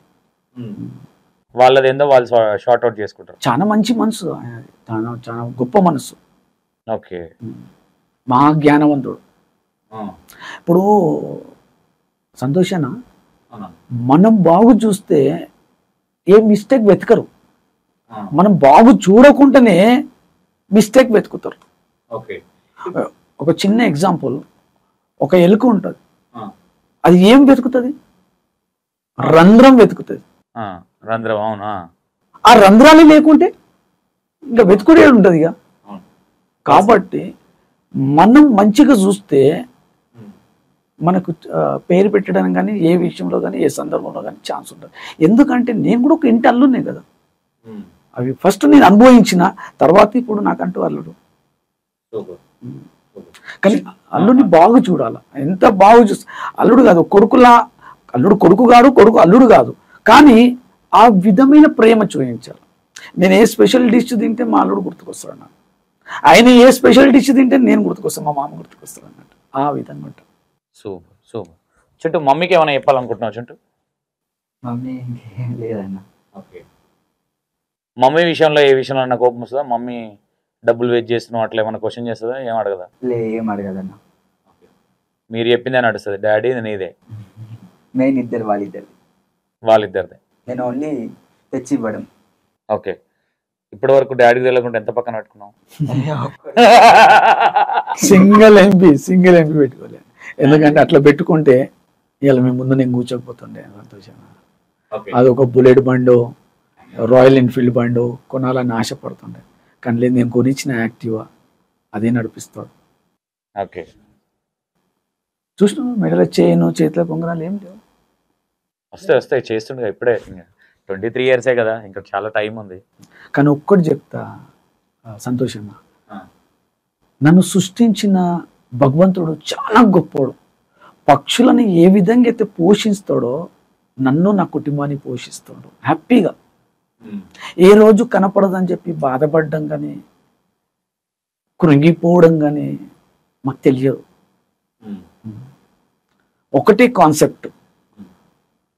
వాళ్ళది ఏందో వాళ్ళు షార్ట్ అవుట్ చేసుకుంటారు. చాలా మంచి మనసు ఆయనది, చాలా గొప్ప మనసు. ఓకే. మహా జ్ఞానవంతుడు. ఇప్పుడు సంతోషన మనం బాగు చూస్తే ఏ మిస్టేక్ వెతకరు, మనం బాగు చూడకుండానే మిస్టేక్ వెతుకుతారు. ఒక చిన్న ఎగ్జాంపుల్, ఒక ఎలుక ఉంటుంది, అది ఏం వెతుకుతుంది? రంధ్రం వెతుకుతుంది. రంధ్రం. అవునా? ఆ రంధ్రాలు లేకుంటే ఇంకా వెతుకుడే ఉంటుంది ఇక. కాబట్టి మనం మంచిగా చూస్తే మనకు పేరు పెట్టడానికి కానీ ఏ విషయంలో కానీ ఏ సందర్భంలో కానీ ఛాన్స్ ఉంటుంది. ఎందుకంటే నేను కూడా ఒక ఇంటి అల్లునే కదా, అవి ఫస్ట్ నేను అనుభవించిన తర్వాత ఇప్పుడు నాకంటూ అల్లుడు. కానీ అల్లుడిని బాగా చూడాలి, ఎంత బాగా చూస్తా. అల్లుడు కాదు కొడుకులా, అల్లుడు కొడుకు కాదు, కొడుకు అల్లుడు కాదు, కానీ ఆ విధమైన ప్రేమ చూపించాలి. నేను ఏ స్పెషల్ డిష్ తింటే మా అల్లుడు గుర్తుకొస్తాడు నాకు, ఆయన ఏ స్పెషల్ డిష్ తింటే నేను గుర్తుకొస్తాను, మా మామ గుర్తుకొస్తాడు అన్నట్టు. ఆ విధంగా ఉంటుంది. Super super. చుట్టూ మమ్మీకి ఏమైనా చెప్పాలనుకుంటున్నావు చుట్టూ? మమ్మీ లేదన్న. ఓకే. మమ్మీ విషయంలో ఏ విషయంలో అన్న కోపం వస్తుందా? మమ్మీ డబ్బులు వేస్ట్ చేస్తున్నావు అట్లా ఏమైనా క్వశ్చన్ చేస్తుందా? ఏం అడగదా? ఏం అడగదన్న. మీరు చెప్పిందే నడుస్తుంది. డాడీ నీదే? మెయిన్ ఇద్దరు వాళ్ళిద్దరిదే. నేను ఓన్లీ తెచ్చి ఇవ్వడం. ఓకే. ఇప్పటి వరకు డాడీకి తెలియకుండా ఎంత పక్కన పెట్టుకున్నావు? సింగిల్ ఎంపీ పెట్టుకోలేదు. ఎందుకంటే అట్లా పెట్టుకుంటే ఇవాళ మేము ముందు నేను కూర్చోకపోతుండే సంతోషంగా. అది ఒక బుల్లెట్ బండు, రాయల్ ఎన్ఫీల్డ్ బండు కొనాలని ఆశపడుతుండే. కానీ లేదు, నేను కొనిచ్చిన యాక్టివా అదే నడిపిస్తాడు. ఓకే. చూసినా మెడల చేయను, చేతిలో పొంగరాలు ఏం లేవు. వస్తాయి చేస్తుండగా. ఇప్పుడే 23 years కదా, ఇంకా చాలా టైం ఉంది. కానీ ఒక్కటి చెప్తా సంతోషంగా, నన్ను సృష్టించిన భగవంతుడు చాలా గొప్పోడు. పక్షులను ఏ విధంగా అయితే పోషిస్తాడో నన్ను, నా కుటుంబాన్ని పోషిస్తాడు హ్యాపీగా. ఏ రోజు కనపడదని చెప్పి బాధపడడం కానీ కృంగిపోవడం కానీ మాకు తెలియదు. ఒకటే కాన్సెప్ట్,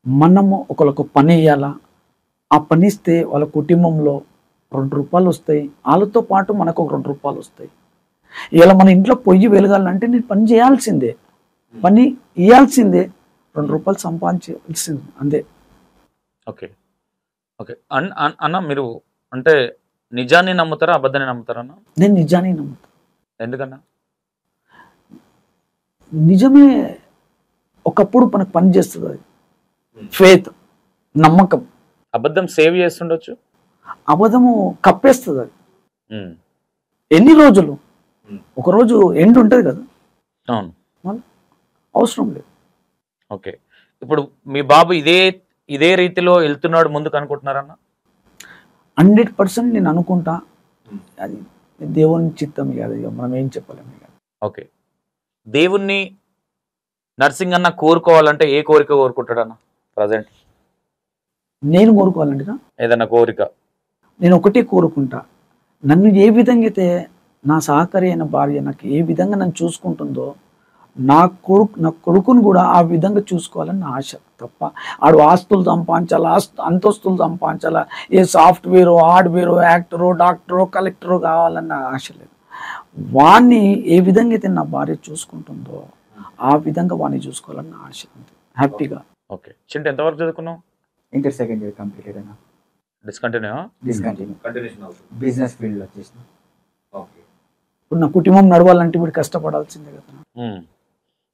మనము ఒకళ్ళకు పని ఇవ్వాలా, ఆ పని ఇస్తే వాళ్ళ కుటుంబంలో 2 రూపాయలు వస్తాయి, వాళ్ళతో పాటు మనకు ఒక 2 రూపాయలు వస్తాయి. ఇలా మన ఇంట్లో పొయ్యి వెలగాలంటే నేను పని చేయాల్సిందే, పని ఇవ్వాల్సిందే, 2 రూపాయలు సంపాదించాల్సిందే, అంతే. ఓకే. ఓకే. అన్న మీరు అంటే నిజాన్ని నమ్ముతారా అబద్ధాన్ని నమ్ముతారా అన్న? నేను నిజాన్ని నమ్ముతా. ఎందుకన్నా? నిజమే ఒకప్పుడు మనకు పని చేస్తుంది, అది ఫేత్, నమ్మకం. అబద్ధం సేవ్ చేస్తుండొచ్చు, అబద్ధము కప్పేస్తుంది. అది ఎన్ని రోజులు, ఒకరోజు ఎండ్ ఉంటుంది కదా. అవును, అవసరం లేదు. ఓకే. ఇప్పుడు మీ బాబు ఇదే రీతిలో వెళ్తున్నాడు ముందుకు అనుకుంటున్నారన్న? 100% నేను అనుకుంటా. అది దేవుని చిత్తం కాదు, ఇక మనం ఏం చెప్పలేము. ఓకే. దేవుణ్ణి నర్సింగ్ అన్న కోరుకోవాలంటే ఏ కోరిక కోరుకుంటాడన్న ప్రజెంట్? నేను కోరుకోవాలంటే ఏదన్నా కోరిక? నేను ఒకటే కోరుకుంటా, నన్ను ఏ విధంగా అయితే నా సహకారి అయిన భార్య నాకు ఏ విధంగా నన్ను చూసుకుంటుందో నా కొడుకును కూడా ఆ విధంగా చూసుకోవాలని నా ఆశ తప్ప, ఆడు ఆస్తులు సంపాదించాలా, అంతస్తులు సంపాదించాలా, ఏ సాఫ్ట్వేరో హార్డ్వేరో యాక్టరో డాక్టరో కలెక్టరో కావాలన్న ఆశ లేదు. వాణ్ణి ఏ విధంగా అయితే నా భార్య చూసుకుంటుందో ఆ విధంగా వాణ్ణి చూసుకోవాలని ఆశ ఉంది, హ్యాపీగా. ఓకే. చింటూ ఎంతవరకు చదువుకున్నావు? ఇంటర్ సెకండ్ ఇయర్ కంప్లీటెడ్ అయినా. డిస్కంటిన్యూ బిజినెస్ ఫీల్డ్ లో వచ్చేసిన. ఇప్పుడు నా కుటుంబం నడవాలంటే ఇప్పుడు కష్టపడాల్సిందే కదా.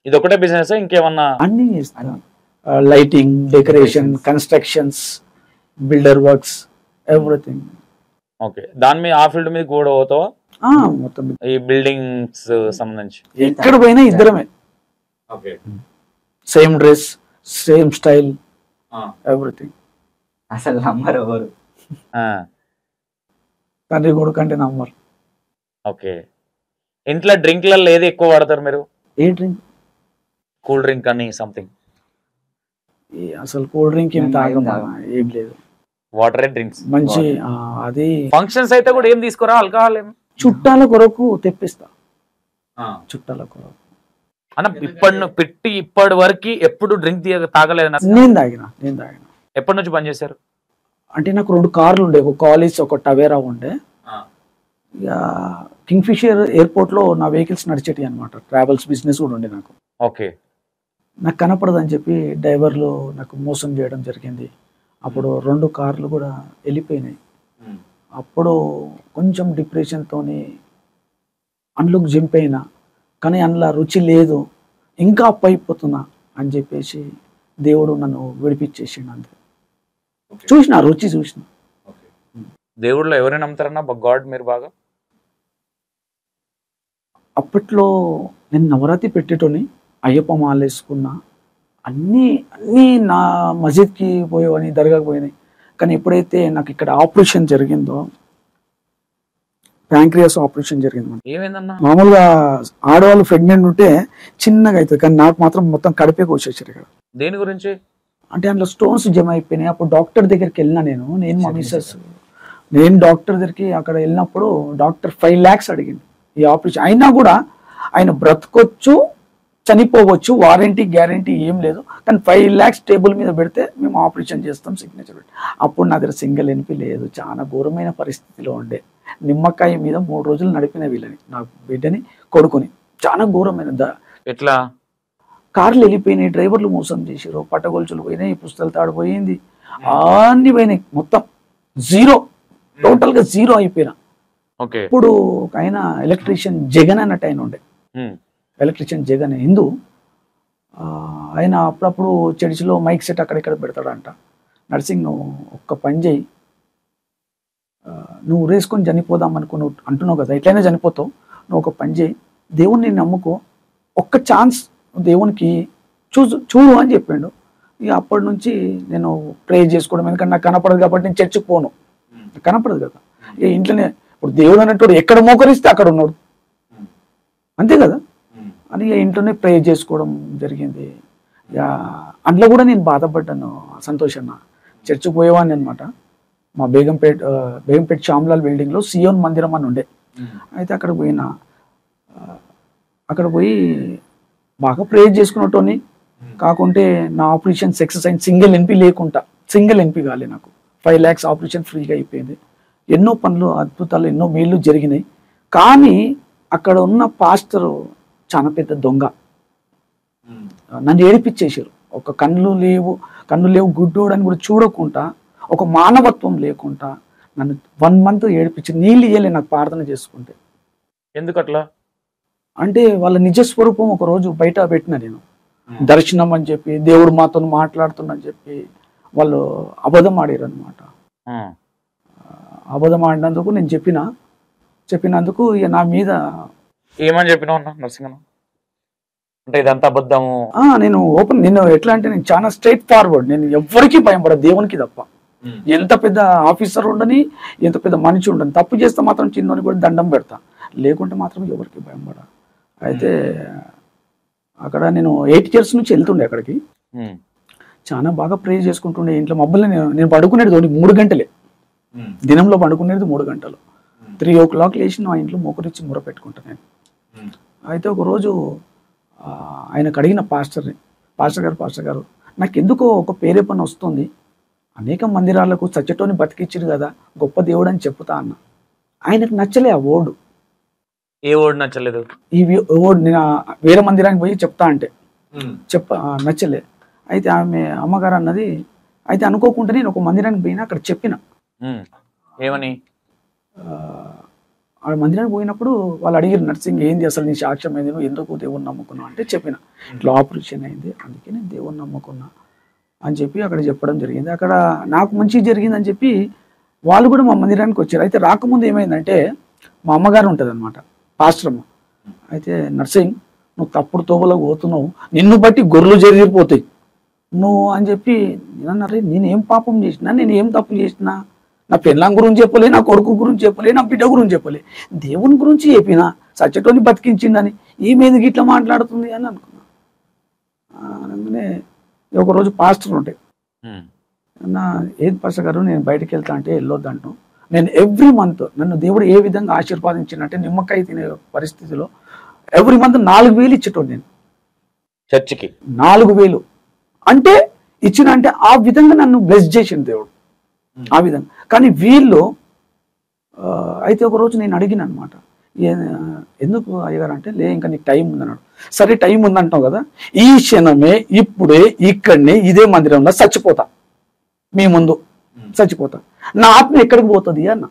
ఇది ఒకటే బిజినెస్ ఇంకేమన్నా? అన్ని చేస్తాను, lighting, decoration, constructions, builder works, everything. Okay. దాని మీద ఆ ఫీల్డ్ మీద కూడా పోతావా? మొత్తం ఈ బిల్డింగ్స్ సంబంధించి ఎక్కడ పోయినా ఇద్దరమే. Okay. Same dress, same style, everything. అసలు నమ్మరు ఎవరు. తండ్రి కొడుకు అంటే నమ్మరు. ఓకే. ఇంట్లో డ్రింక్లలో ఏది ఎక్కువ వాడతారు మీరు? ఏ డ్రింక్? కూల్ డ్రింక్ అని సంథింగ్? అసలు కూల్ డ్రింక్ ఏం తాగమా, ఏం లేదు. వాటర్ డ్రింక్స్ మంచి. అది ఫంక్షన్స్ అయితే కూడా ఏం తీసుకురా? ఆల్కహాల్ ఏం? చుట్టాల కొరకు తెప్పిస్తా, చుట్టాల కొరకు. అన్న ఇప్పటి వరకు ఎప్పుడు డ్రింక్ తాగలేదు? నేను తాగిన. ఎప్పటి నుంచి పని చేశారు? అంటే నాకు 2 కార్లు ఉండే, ఒక కాలేజ్, ఒక టవేరా ఉండే. ఇక కింగ్ఫిషర్ ఎయిర్పోర్ట్లో నా వెహికల్స్ నడిచేటి అనమాట, ట్రావెల్స్ బిజినెస్ కూడా ఉండే నాకు. ఓకే. నాకు కనపడదని చెప్పి డ్రైవర్లు నాకు మోసం చేయడం జరిగింది. అప్పుడు 2 కార్లు కూడా వెళ్ళిపోయినాయి. అప్పుడు కొంచెం డిప్రెషన్తో అందులోకి జంప్ అయినా, కానీ అందులో రుచి లేదు, ఇంకా అప్పు అయిపోతున్నా అని చెప్పేసి దేవుడు నన్ను విడిపించేసిండు. అంతే. చూసిన రుచి చూసిన. దేవుడిలో ఎవరైనా నమ్ముతారన్నా? గాడ్ మీరు బాగా? అప్పట్లో నేను నవరాత్రి పెట్టేటోని, అయ్యప్ప మాల వేసుకున్నా, అన్నీ నా మసీద్కి పోయేవని, దర్గాకి పోయినాయి. కానీ ఎప్పుడైతే నాకు ఇక్కడ ఆపరేషన్ జరిగిందో, ప్యాంక్రియాస్ ఆపరేషన్ జరిగింది. ఏమైందన్నా? మామూలుగా ఆడవాళ్ళు ప్రెగ్నెంట్ ఉంటే చిన్నగా అవుతుంది, కానీ నాకు మాత్రం మొత్తం కడిపేకి వచ్చేసారు ఇక్కడ. దేని గురించి? అంటే అందులో స్టోన్స్ జమ అయిపోయినాయి. అప్పుడు డాక్టర్ దగ్గరికి వెళ్ళినా, నేను మా మిస్సెస్, నేను డాక్టర్ దగ్గరికి అక్కడ వెళ్ళినప్పుడు డాక్టర్ 5 lakhs అడిగింది ఈ ఆపరేషన్. అయినా కూడా ఆయన బ్రతకొచ్చు, చనిపోవచ్చు, వారంటీ గ్యారంటీ ఏం లేదు, కానీ 5 lakhs టేబుల్ మీద పెడితే మేము ఆపరేషన్ చేస్తాం, సిగ్నేచర్ పెట్టి. అప్పుడు నా దగ్గర సింగిల్ ఎన్పి లేదు, చాలా ఘోరమైన పరిస్థితిలో ఉండే. నిమ్మకాయ మీద 3 రోజులు నడిపిన వీళ్ళని, నా బిడ్డని కొడుకుని. చాలా ఘోరమైన ఎట్లా కార్లు వెళ్ళిపోయినాయి, డ్రైవర్లు మోసం చేసారు, పట్టగొలుచులు పోయినాయి, పుస్తకాలు తాడు పోయింది, అన్ని పోయినాయి, మొత్తం జీరో, టోటల్గా జీరో అయిపోయినా. ఓకే. ఇప్పుడు ఒక ఆయన ఎలక్ట్రీషియన్ జగన్ అన్నట్టు ఆయన ఉండే, ఎలక్ట్రీషియన్ జగన్ హిందూ. ఆయన అప్పుడప్పుడు చర్చిలో మైక్ సెట్ అక్కడిక్కడ పెడతాడంట. నర్సింగ్ నువ్వు ఒక్క పని చేయి, నువ్వు రేసుకొని చనిపోదాం అనుకుని అంటున్నావు కదా, ఎట్లయినా చనిపోతావు, నువ్వు ఒక పని చేయి, దేవుణ్ణి నమ్ముకో, ఒక్క ఛాన్స్ దేవునికి చూడు అని చెప్పిండు. ఇక అప్పటి నుంచి నేను ప్రే చేసుకోవడం, ఎందుకంటే నాకు కనపడదు కాబట్టి నేను చర్చికి పోను, కనపడదు కదా. ఇక ఇంట్లోనే ఇప్పుడు దేవుడు అన్నట్టు ఎక్కడ మోకరిస్తే అక్కడ ఉన్నాడు, అంతే కదా అని ఇంట్లోనే ప్రే చేసుకోవడం జరిగింది. ఇక అందులో కూడా నేను బాధపడ్డాను. సంతోషన్న చర్చికి పోయేవాడిని అనమాట. మా బేగంపేట్ శ్యామ్లాల్ బిల్డింగ్లో సియోన్ మందిరం అని ఉండే. అయితే అక్కడ పోయినా, అక్కడ పోయి బాగా ప్రేయర్ చేసుకున్నట్టుని, కాకుంటే నా ఆపరేషన్ సక్సెస్ అయింది. సింగిల్ ఎన్పి కాలే, నాకు 5 lakhs ఆపరేషన్ ఫ్రీగా అయిపోయింది. ఎన్నో పనులు, అద్భుతాలు, ఎన్నో మేళ్ళు జరిగినాయి. కానీ అక్కడ ఉన్న పాస్టరు చాలా పెద్ద దొంగ, నన్ను ఏడిపించేసారు. ఒక కళ్ళు లేవు గుడ్డోడు అని కూడా చూడకుండా, ఒక మానవత్వం లేకుండా నన్ను 1 month ఏడిపించి, నీళ్ళు ఇయ్యలే నాకు ప్రార్థన చేసుకుంటే. ఎందుకట్లా అంటే వాళ్ళ నిజస్వరూపం ఒక రోజు బయట పెట్టిన నేను, దర్శనం అని చెప్పి, దేవుడు మాతో మాట్లాడుతున్నా చెప్పి వాళ్ళు అబద్ధం ఆడారు అనమాట. అబద్ధం ఆడినందుకు నేను చెప్పినందుకు ఇక నా మీద ఏమని చెప్పినావు నరసింహ? అంటే ఇదంతా అబద్ధము. నేను ఎట్లా అంటే, నేను చాలా స్ట్రైట్ ఫార్వర్డ్, నేను ఎవరికి భయపడ, దేవునికి తప్ప. ఎంత పెద్ద ఆఫీసర్ ఉండని, ఎంత పెద్ద మనిషి ఉండని, తప్పు చేస్తే మాత్రం చిన్నోని కూడా దండం పెడతా, లేకుంటే మాత్రం ఎవరికి భయపడ. అయితే అక్కడ నేను 8 years నుంచి వెళ్తుండే అక్కడికి, చాలా బాగా ప్రే చేసుకుంటుండే. ఇంట్లో మబ్బులు నేను పడుకునేది 3 గంటలే, దినంలో పడుకునేది 3 గంటలు. 3 o'clock లేచి నా ఇంట్లో మోకరిచ్చి ముర పెట్టుకుంటాను నేను. అయితే ఒకరోజు ఆయనకు అడిగిన పాస్టర్ గారు నాకు ఎందుకో ఒక పేరే పని వస్తుంది, అనేక మందిరాలకు సచ్చటోని బతికిచ్చిరు కదా, గొప్ప దేవుడు అని చెప్తా అన్న. ఆయనకు నచ్చలే ఆ ఓర్డు. ఏ ఓర్డు నచ్చలేదు? ఈ ఓర్డు నేను వేరే మందిరానికి పోయి చెప్తా అంటే నచ్చలే. అయితే ఆమె అమ్మగారు అన్నది, అయితే అనుకోకుండా నేను ఒక మందిరానికి పోయినా, అక్కడ చెప్పిన ఏమని, ఆ మందిరానికి పోయినప్పుడు వాళ్ళు అడిగారు, నర్సింగ్ ఏంది అసలు నీ సాక్ష్యం అయింది, నువ్వు ఎందుకు దేవుని నమ్ముకున్నావు అంటే చెప్పిన, ఇట్లా ఆపరేషన్ అయింది అందుకే నేను దేవుని నమ్ముకున్నా అని చెప్పి అక్కడ చెప్పడం జరిగింది. అక్కడ నాకు మంచి జరిగిందని చెప్పి వాళ్ళు కూడా మా మందిరానికి వచ్చారు. అయితే రాకముందు ఏమైందంటే, మా అమ్మగారు ఉంటుంది అనమాట, పాస్టర్ అమ్మ. అయితే నర్సింగ్ నువ్వు తప్పుడు తోవలో పోతున్నావు, నిన్ను బట్టి గొర్రెలు జరిగిపోతాయి నువ్వు అని చెప్పి నేనన్నారే, నేనేం పాపం చేసినా, నేను ఏం తప్పు చేసినా, నా పెళ్ళాం గురించి చెప్పలే, నా కొడుకు గురించి చెప్పలే, నా బిడ్డ గురించి చెప్పలే, దేవుని గురించి చెప్పినా, సచ్చటోని బతికించిందని ఏమేది ఇట్లా మాట్లాడుతుంది అని అనుకున్నా. అనగానే ఒకరోజు పాస్టర్ ఉంటాయి, ఏది పాస్టర్ గారు నేను బయటకు వెళ్తా అంటే వెళ్ళొద్దంటాను. నేను ఎవ్రీ మంత్ నన్ను దేవుడు ఏ విధంగా ఆశీర్వాదించినంటే, నిమ్మకాయ తినే పరిస్థితిలో ఎవ్రీ మంత్ 4,000 ఇచ్చేటోడు నేను చర్చికి. 4,000 అంటే ఇచ్చిన, అంటే ఆ విధంగా నన్ను బ్లెస్ చేసింది దేవుడు, ఆ విధంగా. కానీ వీళ్ళు అయితే ఒకరోజు నేను అడిగిన అనమాట, ఎందుకు అయ్యగారు అంటే, లే ఇంకా నీకు టైం ఉందన్నాడు. సరే టైం ఉందంటావు కదా, ఈ క్షణమే ఇప్పుడే ఇక్కడనే ఇదే మందిరంలో చచ్చిపోతా, మీ ముందు చచ్చిపోతా, నా ఆత్మ ఎక్కడికి పోతుంది అన్న.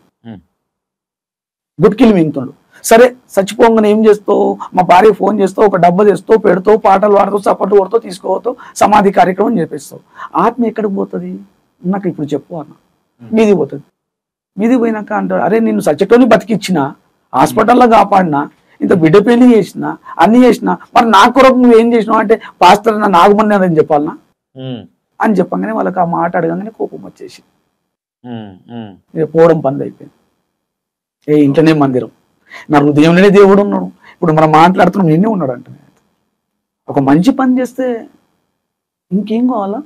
గుట్కిలు మింగుతాడు. సరే చచ్చిపోగానే ఏం చేస్తావు, మా భార్య ఫోన్ చేస్తావు, ఒక డబ్బా తెస్తావు, పెడతావు, పాటలు పాడతావు, చప్పట్లు కొడతావు, తీసుకోవతావు, సమాధి కార్యక్రమం చేపిస్తావు, ఆత్మ ఎక్కడికి పోతుంది నాకు ఇప్పుడు చెప్పు అన్న. మీది పోతుంది. మీది పోయినాక అంటాడు, అరే నిన్ను సచ్చటోని బతికిచ్చిన, హాస్పిటల్లో కాపాడినా, ఇంత బిడ్డ పెళ్లి చేసినా, అన్ని చేసినా, మరి నా కొరకు నువ్వు ఏం చేసినావు అంటే, పాస్టర్ నా నాగమని అని చెప్పాలనా అని చెప్పగానే వాళ్ళకి ఆ మాట అడగగానే కోపం వచ్చేసి పోవడం బంద్ అయిపోయింది. ఇంట్లోనే మందిరం, నా హృదయంలోనే దేవుడు ఉన్నాడు, ఇప్పుడు మనం మాట్లాడుతున్నాం నిన్నే ఉన్నాడు అంటే. ఒక మంచి పని చేస్తే ఇంకేం కావాలా?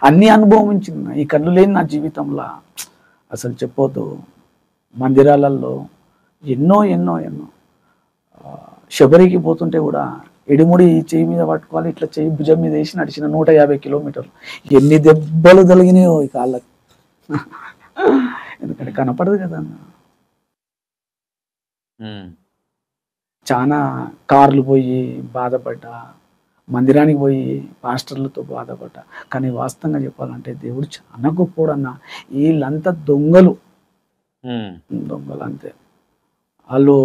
అన్ని అనుభవించిన ఈ కళ్ళు లేని నా జీవితంలో అసలు చెప్పొద్దు. మందిరాలలో ఎన్నో ఎన్నో ఎన్నో శబరికి పోతుంటే కూడా ఎడిముడి చెయ్యి మీద పట్టుకోవాలి, ఇట్లా చెయ్యి భుజం మీద వేసి నడిచిన 150 kilometers. ఎన్ని దెబ్బలు తగినాయో ఈ కాళ్ళకి. ఎందుకంటే కనపడదు కదా అన్న. ఉమ్. చాలా కార్లు పోయి బాధపడ్డా, మందిరానికి పోయి పాస్టర్లతో బాధపడ్డా, కానీ వాస్తవంగా చెప్పాలంటే దేవుడు చాలా గొప్పోడన్న. వీళ్ళంతా దొంగలు, ఉమ్. దొంగలు అంతే. వాళ్ళు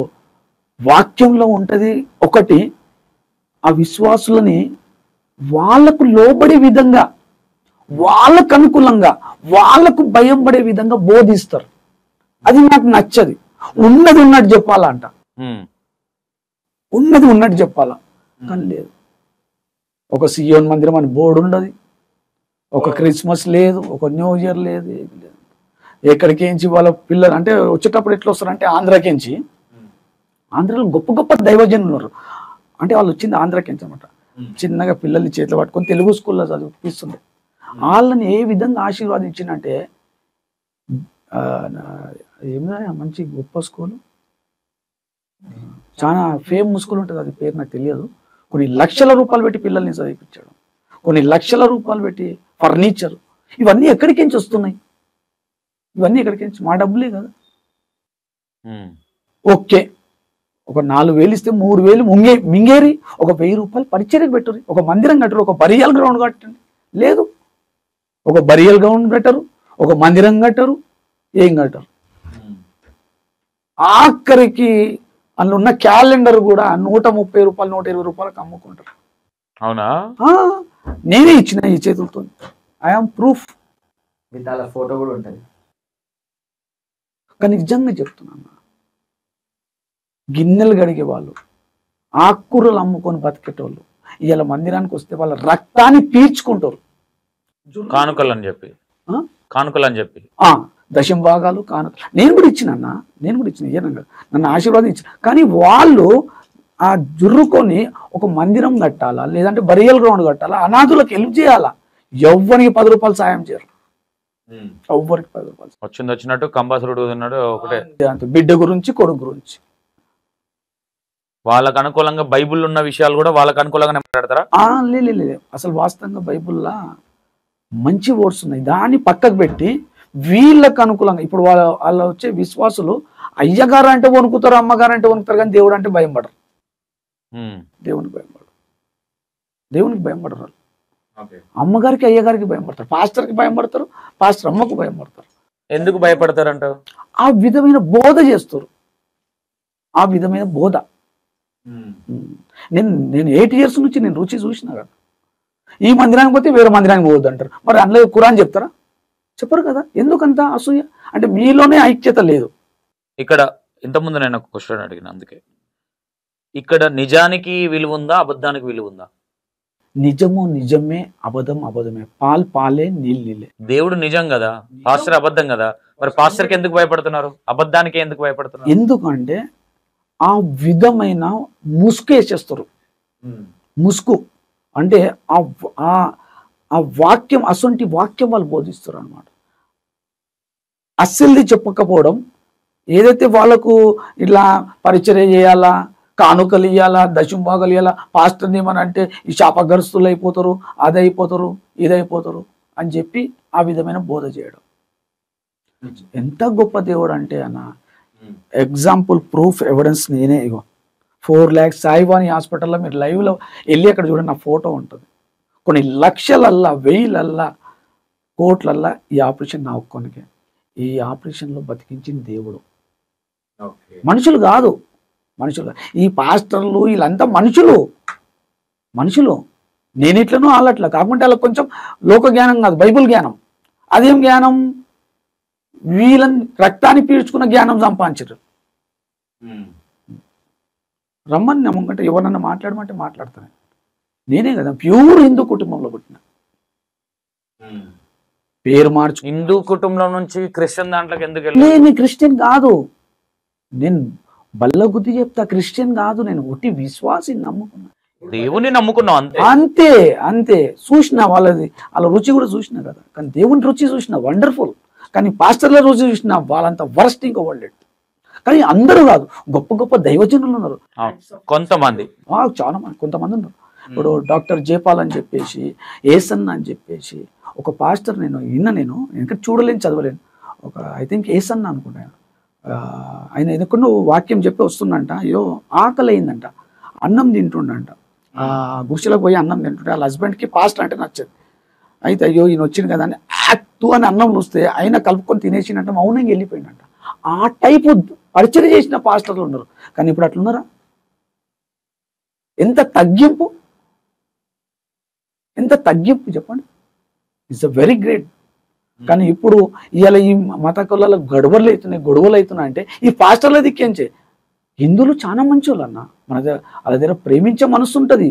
వాక్యంలో ఉంటది ఒకటి, ఆ విశ్వాసులని వాళ్ళకు లోబడే విధంగా, వాళ్ళకు అనుకూలంగా, వాళ్ళకు భయం పడే విధంగా బోధిస్తారు. అది నాకు నచ్చది. ఉన్నది ఉన్నట్టు చెప్పాలంట, ఉమ్. ఉన్నది ఉన్నట్టు చెప్పాలా. కానీ లేదు, ఒక సియోన్ మందిరం అని బోర్డు ఉండదు, ఒక క్రిస్మస్ లేదు, ఒక న్యూ ఇయర్ లేదు, ఏది లేదు. ఎక్కడికించి వాళ్ళ పిల్లలు అంటే వచ్చేటప్పుడు ఎట్లా వస్తారంటే ఆంధ్రాకించి, ఆంధ్రాలో గొప్ప గొప్ప దైవజనులు ఉన్నారు. అంటే వాళ్ళు వచ్చింది ఆంధ్రాకించి అనమాట. చిన్నగా పిల్లల్ని చేతిలో పట్టుకొని తెలుగు స్కూల్లో చదివిస్తుంది. వాళ్ళని ఏ విధంగా ఆశీర్వాదించిందంటే, ఏమిదా మంచి గొప్ప స్కూల్, చాలా ఫేమస్ స్కూల్ ఉంటుంది, అది పేరు నాకు తెలియదు. కొన్ని లక్షల రూపాయలు పెట్టి పిల్లల్ని చదివించాడు, కొన్ని లక్షల రూపాయలు పెట్టి ఫర్నిచర్. ఇవన్నీ ఎక్కడికించి వస్తున్నాయి? ఇవన్నీ ఎక్కడికించి? మా డబ్బులే కదా. ఓకే, ఒక 4,000 ఇస్తే 3,000 మింగేరి ఒక 1,000 రూపాయలు పరిచర్యకు పెట్టరు, ఒక మందిరం కట్టరు, ఒక బరియల్ గ్రౌండ్ కట్టండి. లేదు, ఒక బరియల్ గ్రౌండ్ కట్టరు, ఒక మందిరం కట్టరు, ఏం కట్టరు. ఆఖరికి అందులో ఉన్న క్యాలెండర్ కూడా 130 రూపాయలు 120 రూపాయలకు అమ్ముకుంటారు. అవునా? నేనే ఇచ్చిన ఈ చేతులతో, ఐఆమ్ ప్రూఫ్, విత్ అలా ఫోటో కూడా ఉంటుంది. కానీ నిజంగా చెప్తున్నాను, గిన్నెలు గడిగే వాళ్ళు, ఆకుకూరలు అమ్ముకొని బతికేటోళ్ళు ఇవాళ మందిరానికి వస్తే వాళ్ళ రక్తాన్ని పీల్చుకుంటారు. కానుకలు అని చెప్పి, కానుకలు అని చెప్పి, దశం భాగాలు కానుకలు నేను కూడా ఇచ్చిన, నేను కూడా ఇచ్చిన, ఇయ్యనంగా నన్ను ఆశీర్వాదం ఇచ్చిన. కానీ వాళ్ళు ఆ జుర్రుకొని ఒక మందిరం కట్టాలా, లేదంటే బరియల్ గ్రౌండ్ కట్టాలా, అనాథులకు హెల్ప్ చేయాలా, ఎవ్వరికి 10 రూపాయలు సాయం చేయరు. ఎవ్వరికి 10 రూపాయలు వచ్చినట్టు కంబాసురుడు ఉన్నాడు ఒకటే, బిడ్డ గురించి కొడుకు గురించి. వాళ్ళకు అనుకూలంగా బైబుల్ ఉన్న విషయాలు కూడా వాళ్ళకు అనుకూలంగానే మాట్లాడతారా? లేదు, అసలు వాస్తవంగా బైబుల్లా మంచి వర్డ్స్ ఉన్నాయి, దాన్ని పక్కకు పెట్టి వీళ్ళకు అనుకూలంగా. ఇప్పుడు వాళ్ళ వచ్చే విశ్వాసులు అయ్యగారు అంటే వణుకుతారు, అమ్మగారు అంటే వణుకుతారు, కానీ దేవుడు అంటే భయం పడరు. దేవునికి భయం పడరు, దేవునికి భయం పడరు వాళ్ళు. అమ్మగారికి అయ్యగారికి భయం పడతారు, పాస్టర్కి భయం పడతారు, పాస్టర్ అమ్మకు భయం పడతారు. ఎందుకు భయపడతారంట? ఆ విధమైన బోధ చేస్తారు, ఆ విధమైన బోధ. నేను 8 years నుంచి నేను రుచి చూసిన కదా. ఈ మందిరానికి పోతే వేరే మందిరానికి పోవద్దు అంటారు, మరి అందులో ఖురాన్ చెప్తారా? చెప్పరు కదా. ఎందుకంత అసూయ? అంటే మీలోనే ఐక్యత లేదు. ఇక్కడ ఇంతకుముందు నేను ఒక క్వశ్చన్ అడిగిన, అందుకే ఇక్కడ నిజానికి విలువ ఉందా, అబద్ధానికి విలువ ఉందా? నిజము నిజమే, అబద్ధం అబద్ధమే, పాలే నీళ్ళే. దేవుడు నిజం కదా, పాస్టర్ అబద్ధం కదా, మరి పాస్టర్కి ఎందుకు భయపడుతున్నారు, అబద్ధానికి ఎందుకు భయపడుతున్నారు? ఎందుకంటే ఆ విధమైన ముసుగు వేసేస్తారు. ముసుగు అంటే ఆ వాక్యం, అసొంటి వాక్యం వాళ్ళు బోధిస్తారు అనమాట. అస్సలు చెప్పకపోవడం, ఏదైతే వాళ్ళకు ఇట్లా పరిచర్య చేయాలా, కానుకలు ఇవ్వాలా, దశం భాగాలు ఇవ్వాలా, పాస్టర్ని ఏమనంటే ఈ శాపగ్రస్తులు అయిపోతారు, అది అయిపోతారు, ఇది అయిపోతారు అని చెప్పి ఆ విధమైన బోధ చేయడం. ఎంత గొప్ప దేవుడు అంటే అన్న, ఎగ్జాంపుల్, ప్రూఫ్, ఎవిడెన్స్ నేనే. ఇగో 4 lakhs సాయివాణి హాస్పిటల్లో మీరు లైవ్లో వెళ్ళి అక్కడ చూడండి, నా ఫోటో ఉంటుంది. కొన్ని లక్షలల్లా, 1000లల్లా, కోట్లల్లా ఈ ఆపరేషన్ నా ఒక్కొనికి. ఈ ఆపరేషన్లో బతికించిన దేవుడు, మనుషులు కాదు, మనుషులు. ఈ పాస్టర్లు వీళ్ళంతా మనుషులు. నేను ఇట్లనో వాళ్ళట్లా కాకుండా వాళ్ళకి కొంచెం లోక జ్ఞానం కాదు, బైబుల్ జ్ఞానం. అదేం జ్ఞానం? వీళ్ళని రక్తాన్ని పీల్చుకున్న జ్ఞానం సంపాదించరు. రమ్మని నమ్మంటే ఎవరన్నా మాట్లాడమంటే మాట్లాడతాను. నేనే కదా ప్యూర్ హిందూ కుటుంబంలో పుట్టిన, పేరు మార్చు. హిందూ కుటుంబం నుంచి క్రిస్టియన్ దాంట్లోకి ఎందుకు? నేను క్రిస్టియన్ కాదు, నేను బల్ల గుద్ది చెప్తా, క్రిస్టియన్ కాదు. నేను ఒట్టి విశ్వాసిని నమ్ముకున్నా, దేవుని నమ్ముకున్నావు అంతే. అంతే చూసిన వాళ్ళది, వాళ్ళ రుచి కూడా చూసినా కదా. కానీ దేవుని రుచి చూసిన వండర్ఫుల్, కానీ పాస్టర్ల రుచి చూసిన వాళ్ళంతా వరస్ట్ ఇంకో వాళ్ళు. కానీ అందరూ కాదు, గొప్ప గొప్ప దైవజనులు ఉన్నారు కొంతమంది, చాలా మంది, కొంతమంది ఉన్నారు. ఇప్పుడు డాక్టర్ జేపాల్ అని చెప్పేసి, ఏసన్ అని చెప్పేసి ఒక పాస్టర్, నేను ఇంకా చూడలేను, చదవలేను. ఒక ఐ థింక్ ఏసన్న అనుకుంటా ఆయన ఎదుకున్న వాక్యం చెప్పి వస్తుందంట. అయ్యో ఆకలి అయిందంట, అన్నం తింటుండంట. గుడిసెలకు పోయి అన్నం తింటుంటే వాళ్ళ హస్బెండ్కి పాస్టర్ అంటే నచ్చదు. అయితే అయ్యో ఈయన వచ్చింది కదా అని యాక్తు అని అన్నం వస్తే ఆయన కలుపుకొని తినేసిందంట, మౌనంగా వెళ్ళిపోయిందంట. ఆ టైపు పరిచయం చేసిన పాస్టర్లు ఉన్నారు, కానీ ఇప్పుడు అట్లున్నారా? ఎంత తగ్గింపు, ఎంత తగ్గింపు చెప్పండి. It's a very great. కానీ ఇప్పుడు ఇవాళ ఈ మత కులాలకు గొడవలు అవుతున్నాయి అంటే ఈ పాస్టర్ల దిక్కించే. హిందువులు చాలా మంచి వాళ్ళు అన్న, మన వాళ్ళ దగ్గర ప్రేమించే మనసు ఉంటుంది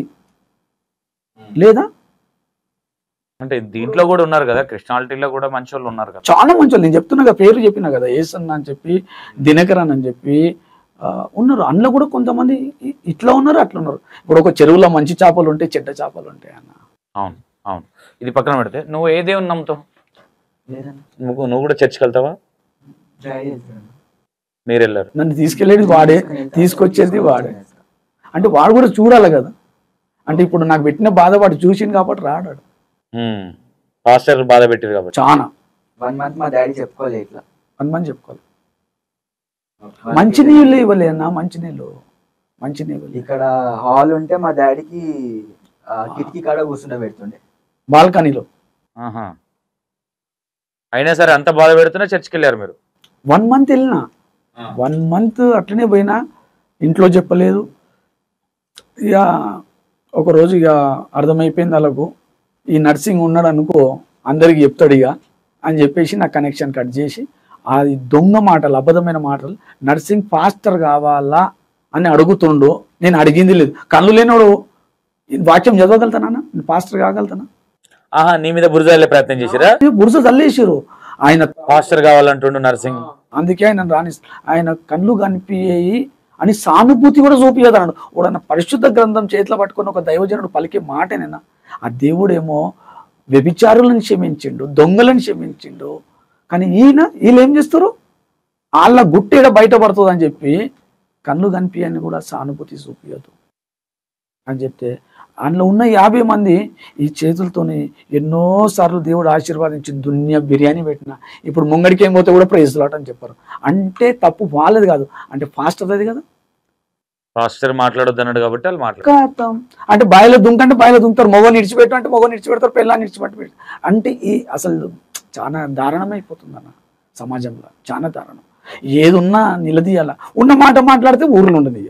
లేదా? అంటే దీంట్లో కూడా ఉన్నారు కదా, క్రిస్టియానిటీలో కూడా మంచి వాళ్ళు ఉన్నారు కదా, చాలా మంచి వాళ్ళు. నేను చెప్తున్నా కదా, పేరు చెప్పినా కదా, ఏసన్న అని చెప్పి, దినకరన్ అని చెప్పి ఉన్నారు. అందులో కూడా కొంతమంది ఇట్లా ఉన్నారు, అట్లా ఉన్నారు. ఇప్పుడు ఒక చెరువులో మంచి చేపలు ఉంటాయి, చెడ్డ చేపలు ఉంటాయి అన్న. అవును అవును. ఇది పక్కన పెడితే నువ్వు ఏ దేవుని నమ్ముతావు? నువ్వు కూడా చర్చికి వెళ్తావా? మీరు వెళ్ళారు? నన్ను తీసుకెళ్ళేది వాడే, తీసుకొచ్చేది వాడే. అంటే వాడు కూడా చూడాలి కదా. అంటే ఇప్పుడు నాకు పెట్టిన బాధ వాడు చూసింది కాబట్టి రాడాడు. పాస్టర్ బాధ పెట్టారు కాబట్టి చాలా 1 month మా డాడీ చెప్పుకోలేదు ఇట్లా. 1 month చెప్పుకోవాలి. మంచినీళ్ళు ఇవ్వలే అన్న, మంచినీళ్ళు. ఇక్కడ హాల్ ఉంటే మా డాడీకి కిటికీ కాడ కూర్చుంటే పెడుతుండే, బాల్కనీలో. అయినా సరే అంత బాధ పెడుతున్నా చర్చికి వెళ్ళారు మీరు? 1 month వెళ్ళినా, 1 month అట్లనే పోయినా, ఇంట్లో చెప్పలేదు. ఇక ఒకరోజు ఇక అర్థమైపోయింది వాళ్ళకు, ఈ నర్సింగ్ ఉన్నాడు అనుకో అందరికి చెప్తాడు ఇక అని చెప్పేసి నా కనెక్షన్ కట్ చేసి, అది దొంగ మాటలు, అబద్ధమైన మాటలు, నర్సింగ్ పాస్టర్ కావాలా అని అడుగుతుండు. నేను అడిగింది లేదు. కళ్ళు లేనోడు వాక్యం చదవగలుగుతానా? నేను పాస్టర్ కాగలుగుతానా? నీ మీద బురద చల్లే ప్రయత్నం చేసిరా? బురద చల్లేసారు. ఆయన పాస్టర్ కావాలంటుండు నర్సింగ్, అందుకే ఆయన ఆయన కళ్ళు కనిపించాయి అని సానుభూతి కూడా చూపించదన్నాడు. వాడన్న పరిశుద్ధ గ్రంథం చేతిలో పట్టుకుని ఒక దైవజనుడు పలికే మాటేనైనా, ఆ దేవుడేమో వ్యభిచారులను క్షమించిండు, దొంగలను క్షమించిండు. కానీ వీళ్ళు ఏం చేస్తారు? వాళ్ళ గుట్టేడ బయటపడుతుంది అని చెప్పి కళ్ళు కనిపించని కూడా సానుభూతి చూపించదు అని చెప్తే, అందులో ఉన్న 50 మంది ఈ చేతులతోని ఎన్నోసార్లు దేవుడు ఆశీర్వాదించి దునియా బిర్యానీ పెట్టిన, ఇప్పుడు ముంగడికి ఏమోతే కూడా ప్రైజ్ లాట్ అని చెప్పారు. అంటే తప్పు వాళ్ళది కాదు, అంటే పాస్టర్ అది కదా. పాస్టర్ మాట్లాడొద్దు అన్నాడు కాబట్టి వాళ్ళు మాట్లాడతాం. అంటే బాయిలో దుంకంటే బాయిలో దుంకుతారు, మొగోని ఇడిచిపెట్టు అంటే మొగోని ఇడిచిపెడతారు, పెళ్ళాన్ని ఇడిచిపెట్టు. అంటే ఈ అసలు చాలా దారుణమైపోతుంది అన్న సమాజంలో, చాలా దారుణం. ఏది ఉన్నా నిలదీయాల. ఉన్న మాట మాట్లాడితే ఊర్లో ఉండదు.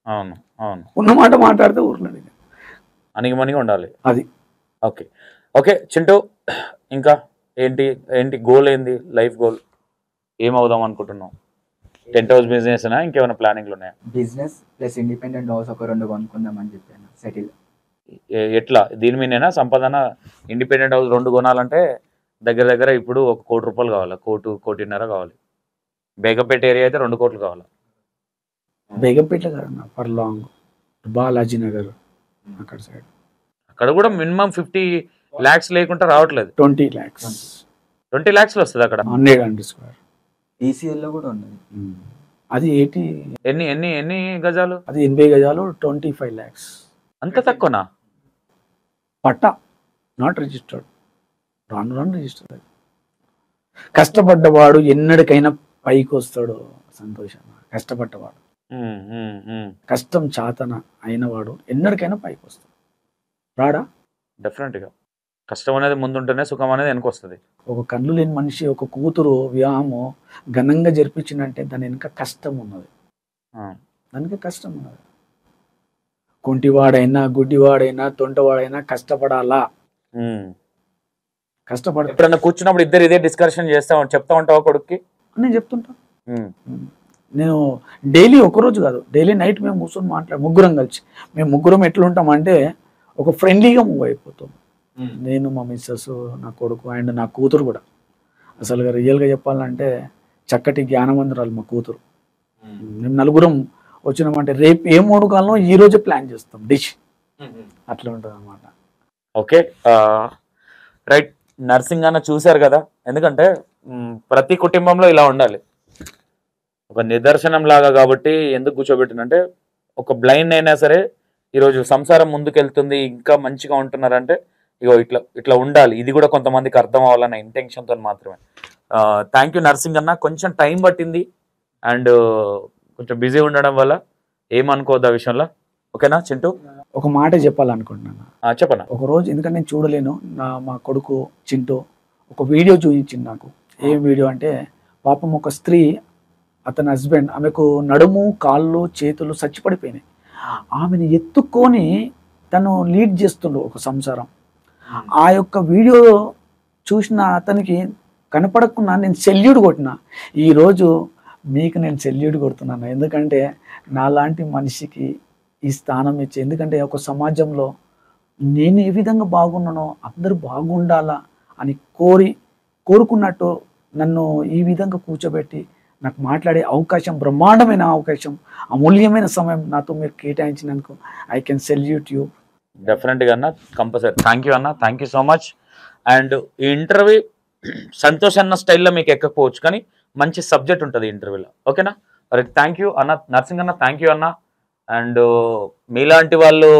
అవును అవును, ఉన్న మాట మాట్లాడితే ఊర్లో ఉండదు, అణిగిమణిగా ఉండాలి అది. ఓకే ఓకే చింటూ, ఇంకా ఏంటి గోల్ ఏంది? లైఫ్ గోల్ ఏమవుదాం అనుకుంటున్నావు? టెంట్ హౌస్ బిజినెస్ అయినా ఇంకేమైనా ప్లానింగ్లు ఉన్నాయా? బిజినెస్ ప్లస్ ఇండిపెండెంట్ హౌస్ ఒక 2 కొనుక్కుందాం అని చెప్పాను, సెటిల్. ఎట్లా దీని మీదైనా సంపాదన? ఇండిపెండెంట్ హౌస్ 2 కొనాలంటే దగ్గర ఇప్పుడు 1 కోటి రూపాయలు కావాలి, 1.5 కావాలి. బేగంపేట ఏరియా అయితే 2 కోట్లు కావాలి. బేగంపేట కాదన్న, పర్లాంగ్, బాలాజీ నగర్ అక్కడ సైడ్. అక్కడ కూడా మినిమం 50 lakhs లేకుండా రావట్లేదు. 20 lakhs 20 lakhs వస్తుంది అక్కడ. 100 square. ఈసీఎల్ లో కూడా ఉన్నది. అది 80. ఎన్ని గజాలు? అది 80 గజాలు, 25 lakhs. అంత తక్కువనా? పట్టా నాట్ రిజిస్టర్డ్, రాను రిజిస్టర్డ్. కష్టపడ్డవాడు ఎన్నడికైనా పైకి వస్తాడు సంతోషం. కష్టపడ్డవాడు, కష్టం చాతన అయినవాడు ఎన్నడికైనా పైకి వస్తాడు. రాడా? డెఫినెట్గా. కష్టం అనేది ముందుంటేనే సుఖం అనేది వెనక వస్తుంది. ఒక కళ్ళు లేని మనిషి ఒక కూతురు వివాహము ఘనంగా జరిపించిందంటే దాని వెనుక కష్టం ఉన్నది, దానికి కష్టం ఉన్నది. కుంటివాడైనా గుడ్డివాడైనా తొంటవాడైనా కష్టపడాలా. కష్టపడ ఎప్పుడన్నా కూర్చున్నప్పుడు ఇద్దరు ఇదే డిస్కషన్ చెప్తా ఉంటావా కొడుక్కి? నేను చెప్తుంటా. నేను డైలీ, ఒకరోజు కాదు, డైలీ నైట్ మేము కూర్చొని ముగ్గురం కలిసి, మేము ముగ్గురం ఎట్లుంటామంటే ఒక ఫ్రెండ్లీగా మూవ్ అయిపోతాం. నేను, మా మిస్సెస్, నా కొడుకు అండ్ నా కూతురు కూడా. అసలుగా రియల్గా చెప్పాలంటే చక్కటి జ్ఞానవంతురాలు మా కూతురు. మేము నలుగురం వచ్చినామంటే రేపు ఏం వండుకోవాలో ఈ రోజే ప్లాన్ చేస్తాం డిష్, అట్లా ఉంటుంది అన్నమాట. Okay right. నర్సింగ్ అన్న చూశారు కదా, ఎందుకంటే ప్రతి కుటుంబంలో ఇలా ఉండాలి, ఒక నిదర్శనం లాగా. కాబట్టి ఎందుకు కూర్చోబెట్టినంటే, ఒక బ్లైండ్ అయినా సరే ఈరోజు సంసారం ముందుకెళ్తుంది, ఇంకా మంచిగా ఉంటున్నారంటే ఇగో ఇట్లా ఉండాలి. ఇది కూడా కొంతమందికి అర్థం అవ్వాలన్న ఇంటెన్షన్తో మాత్రమే. థ్యాంక్ యూ నర్సింగ్ అన్న. కొంచెం టైం పట్టింది అండ్ కొంచెం బిజీ ఉండడం వల్ల ఏమనుకోవద్దు ఆ విషయంలో. ఓకేనా చింటూ? ఒక మాట చెప్పాలనుకుంటున్నాను. చెప్పనా? ఒక రోజు ఎందుకంటే నేను చూడలేను, మా కొడుకు చింటూ ఒక వీడియో చూపించింది నాకు. ఏం వీడియో అంటే, పాపం ఒక స్త్రీ, అతని హస్బెండ్, ఆమెకు నడుము కాళ్ళు చేతులు చచ్చిపడిపోయినాయి. ఆమెను ఎత్తుక్కొని తను లీడ్ చేస్తుండు ఒక సంసారం. ఆ యొక్క వీడియో చూసిన అతనికి కనపడకుండా నేను సెల్యూట్ కొట్టిన. ఈరోజు మీకు నేను సెల్యూట్ కొడుతున్నాను. ఎందుకంటే నాలాంటి మనిషికి ఈ స్థానం ఇచ్చి, ఎందుకంటే ఒక సమాజంలో నేను ఏ విధంగా బాగున్నానో అందరూ బాగుండాలా అని కోరుకున్నట్టు నన్ను ఈ విధంగా కూర్చోబెట్టి నాకు మాట్లాడే అవకాశం, బ్రహ్మాండమైన అవకాశం, అమూల్యమైన సమయం నాతో మీరు కేటాయించినందుకు ఐ కెన్ సెల్యూట్ యూ. డెఫినెట్గా అన్న, కంపల్సరీ. థ్యాంక్ యూ అన్న, thank you so much. And ఈ ఇంటర్వ్యూ సంతోష్ అన్న స్టైల్లో మీకు ఎక్కకపోవచ్చు, కానీ మంచి సబ్జెక్ట్ ఉంటుంది ఇంటర్వ్యూలో. ఓకేనా? రైట్, థ్యాంక్ యూ అన్న. నర్సింగ్ అన్న థ్యాంక్ యూ అన్న. అండ్ మీలాంటి వాళ్ళు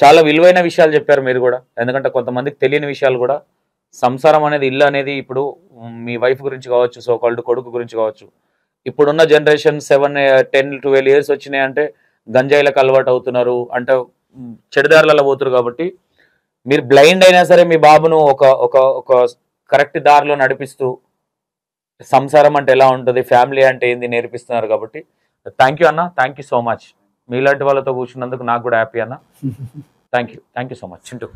చాలా విలువైన విషయాలు చెప్పారు మీరు కూడా. ఎందుకంటే కొంతమందికి తెలియని విషయాలు కూడా. సంసారం అనేది, ఇల్లు అనేది, ఇప్పుడు మీ వైఫ్ గురించి కావచ్చు, సో కాల్డ్ కొడుకు గురించి కావచ్చు, ఇప్పుడున్న జనరేషన్ 7, 10, 12 ఇయర్స్ వచ్చినాయి అంటే గంజాయిలకు అలవాటు అవుతున్నారు, అంటే చెడుదారులలో పోతున్నారు. కాబట్టి మీరు బ్లైండ్ అయినా సరే మీ బాబును ఒక ఒక ఒక కరెక్ట్ దారిలో నడిపిస్తూ సంసారం అంటే ఎలా ఉంటుంది, ఫ్యామిలీ అంటే ఏంది నేర్పిస్తున్నారు. కాబట్టి థ్యాంక్ యూ అన్న, థ్యాంక్ యూ సో మచ్. మీలాంటి వాళ్ళతో కూర్చున్నందుకు నాకు కూడా హ్యాపీ అన్న. Thank you so much Chintu.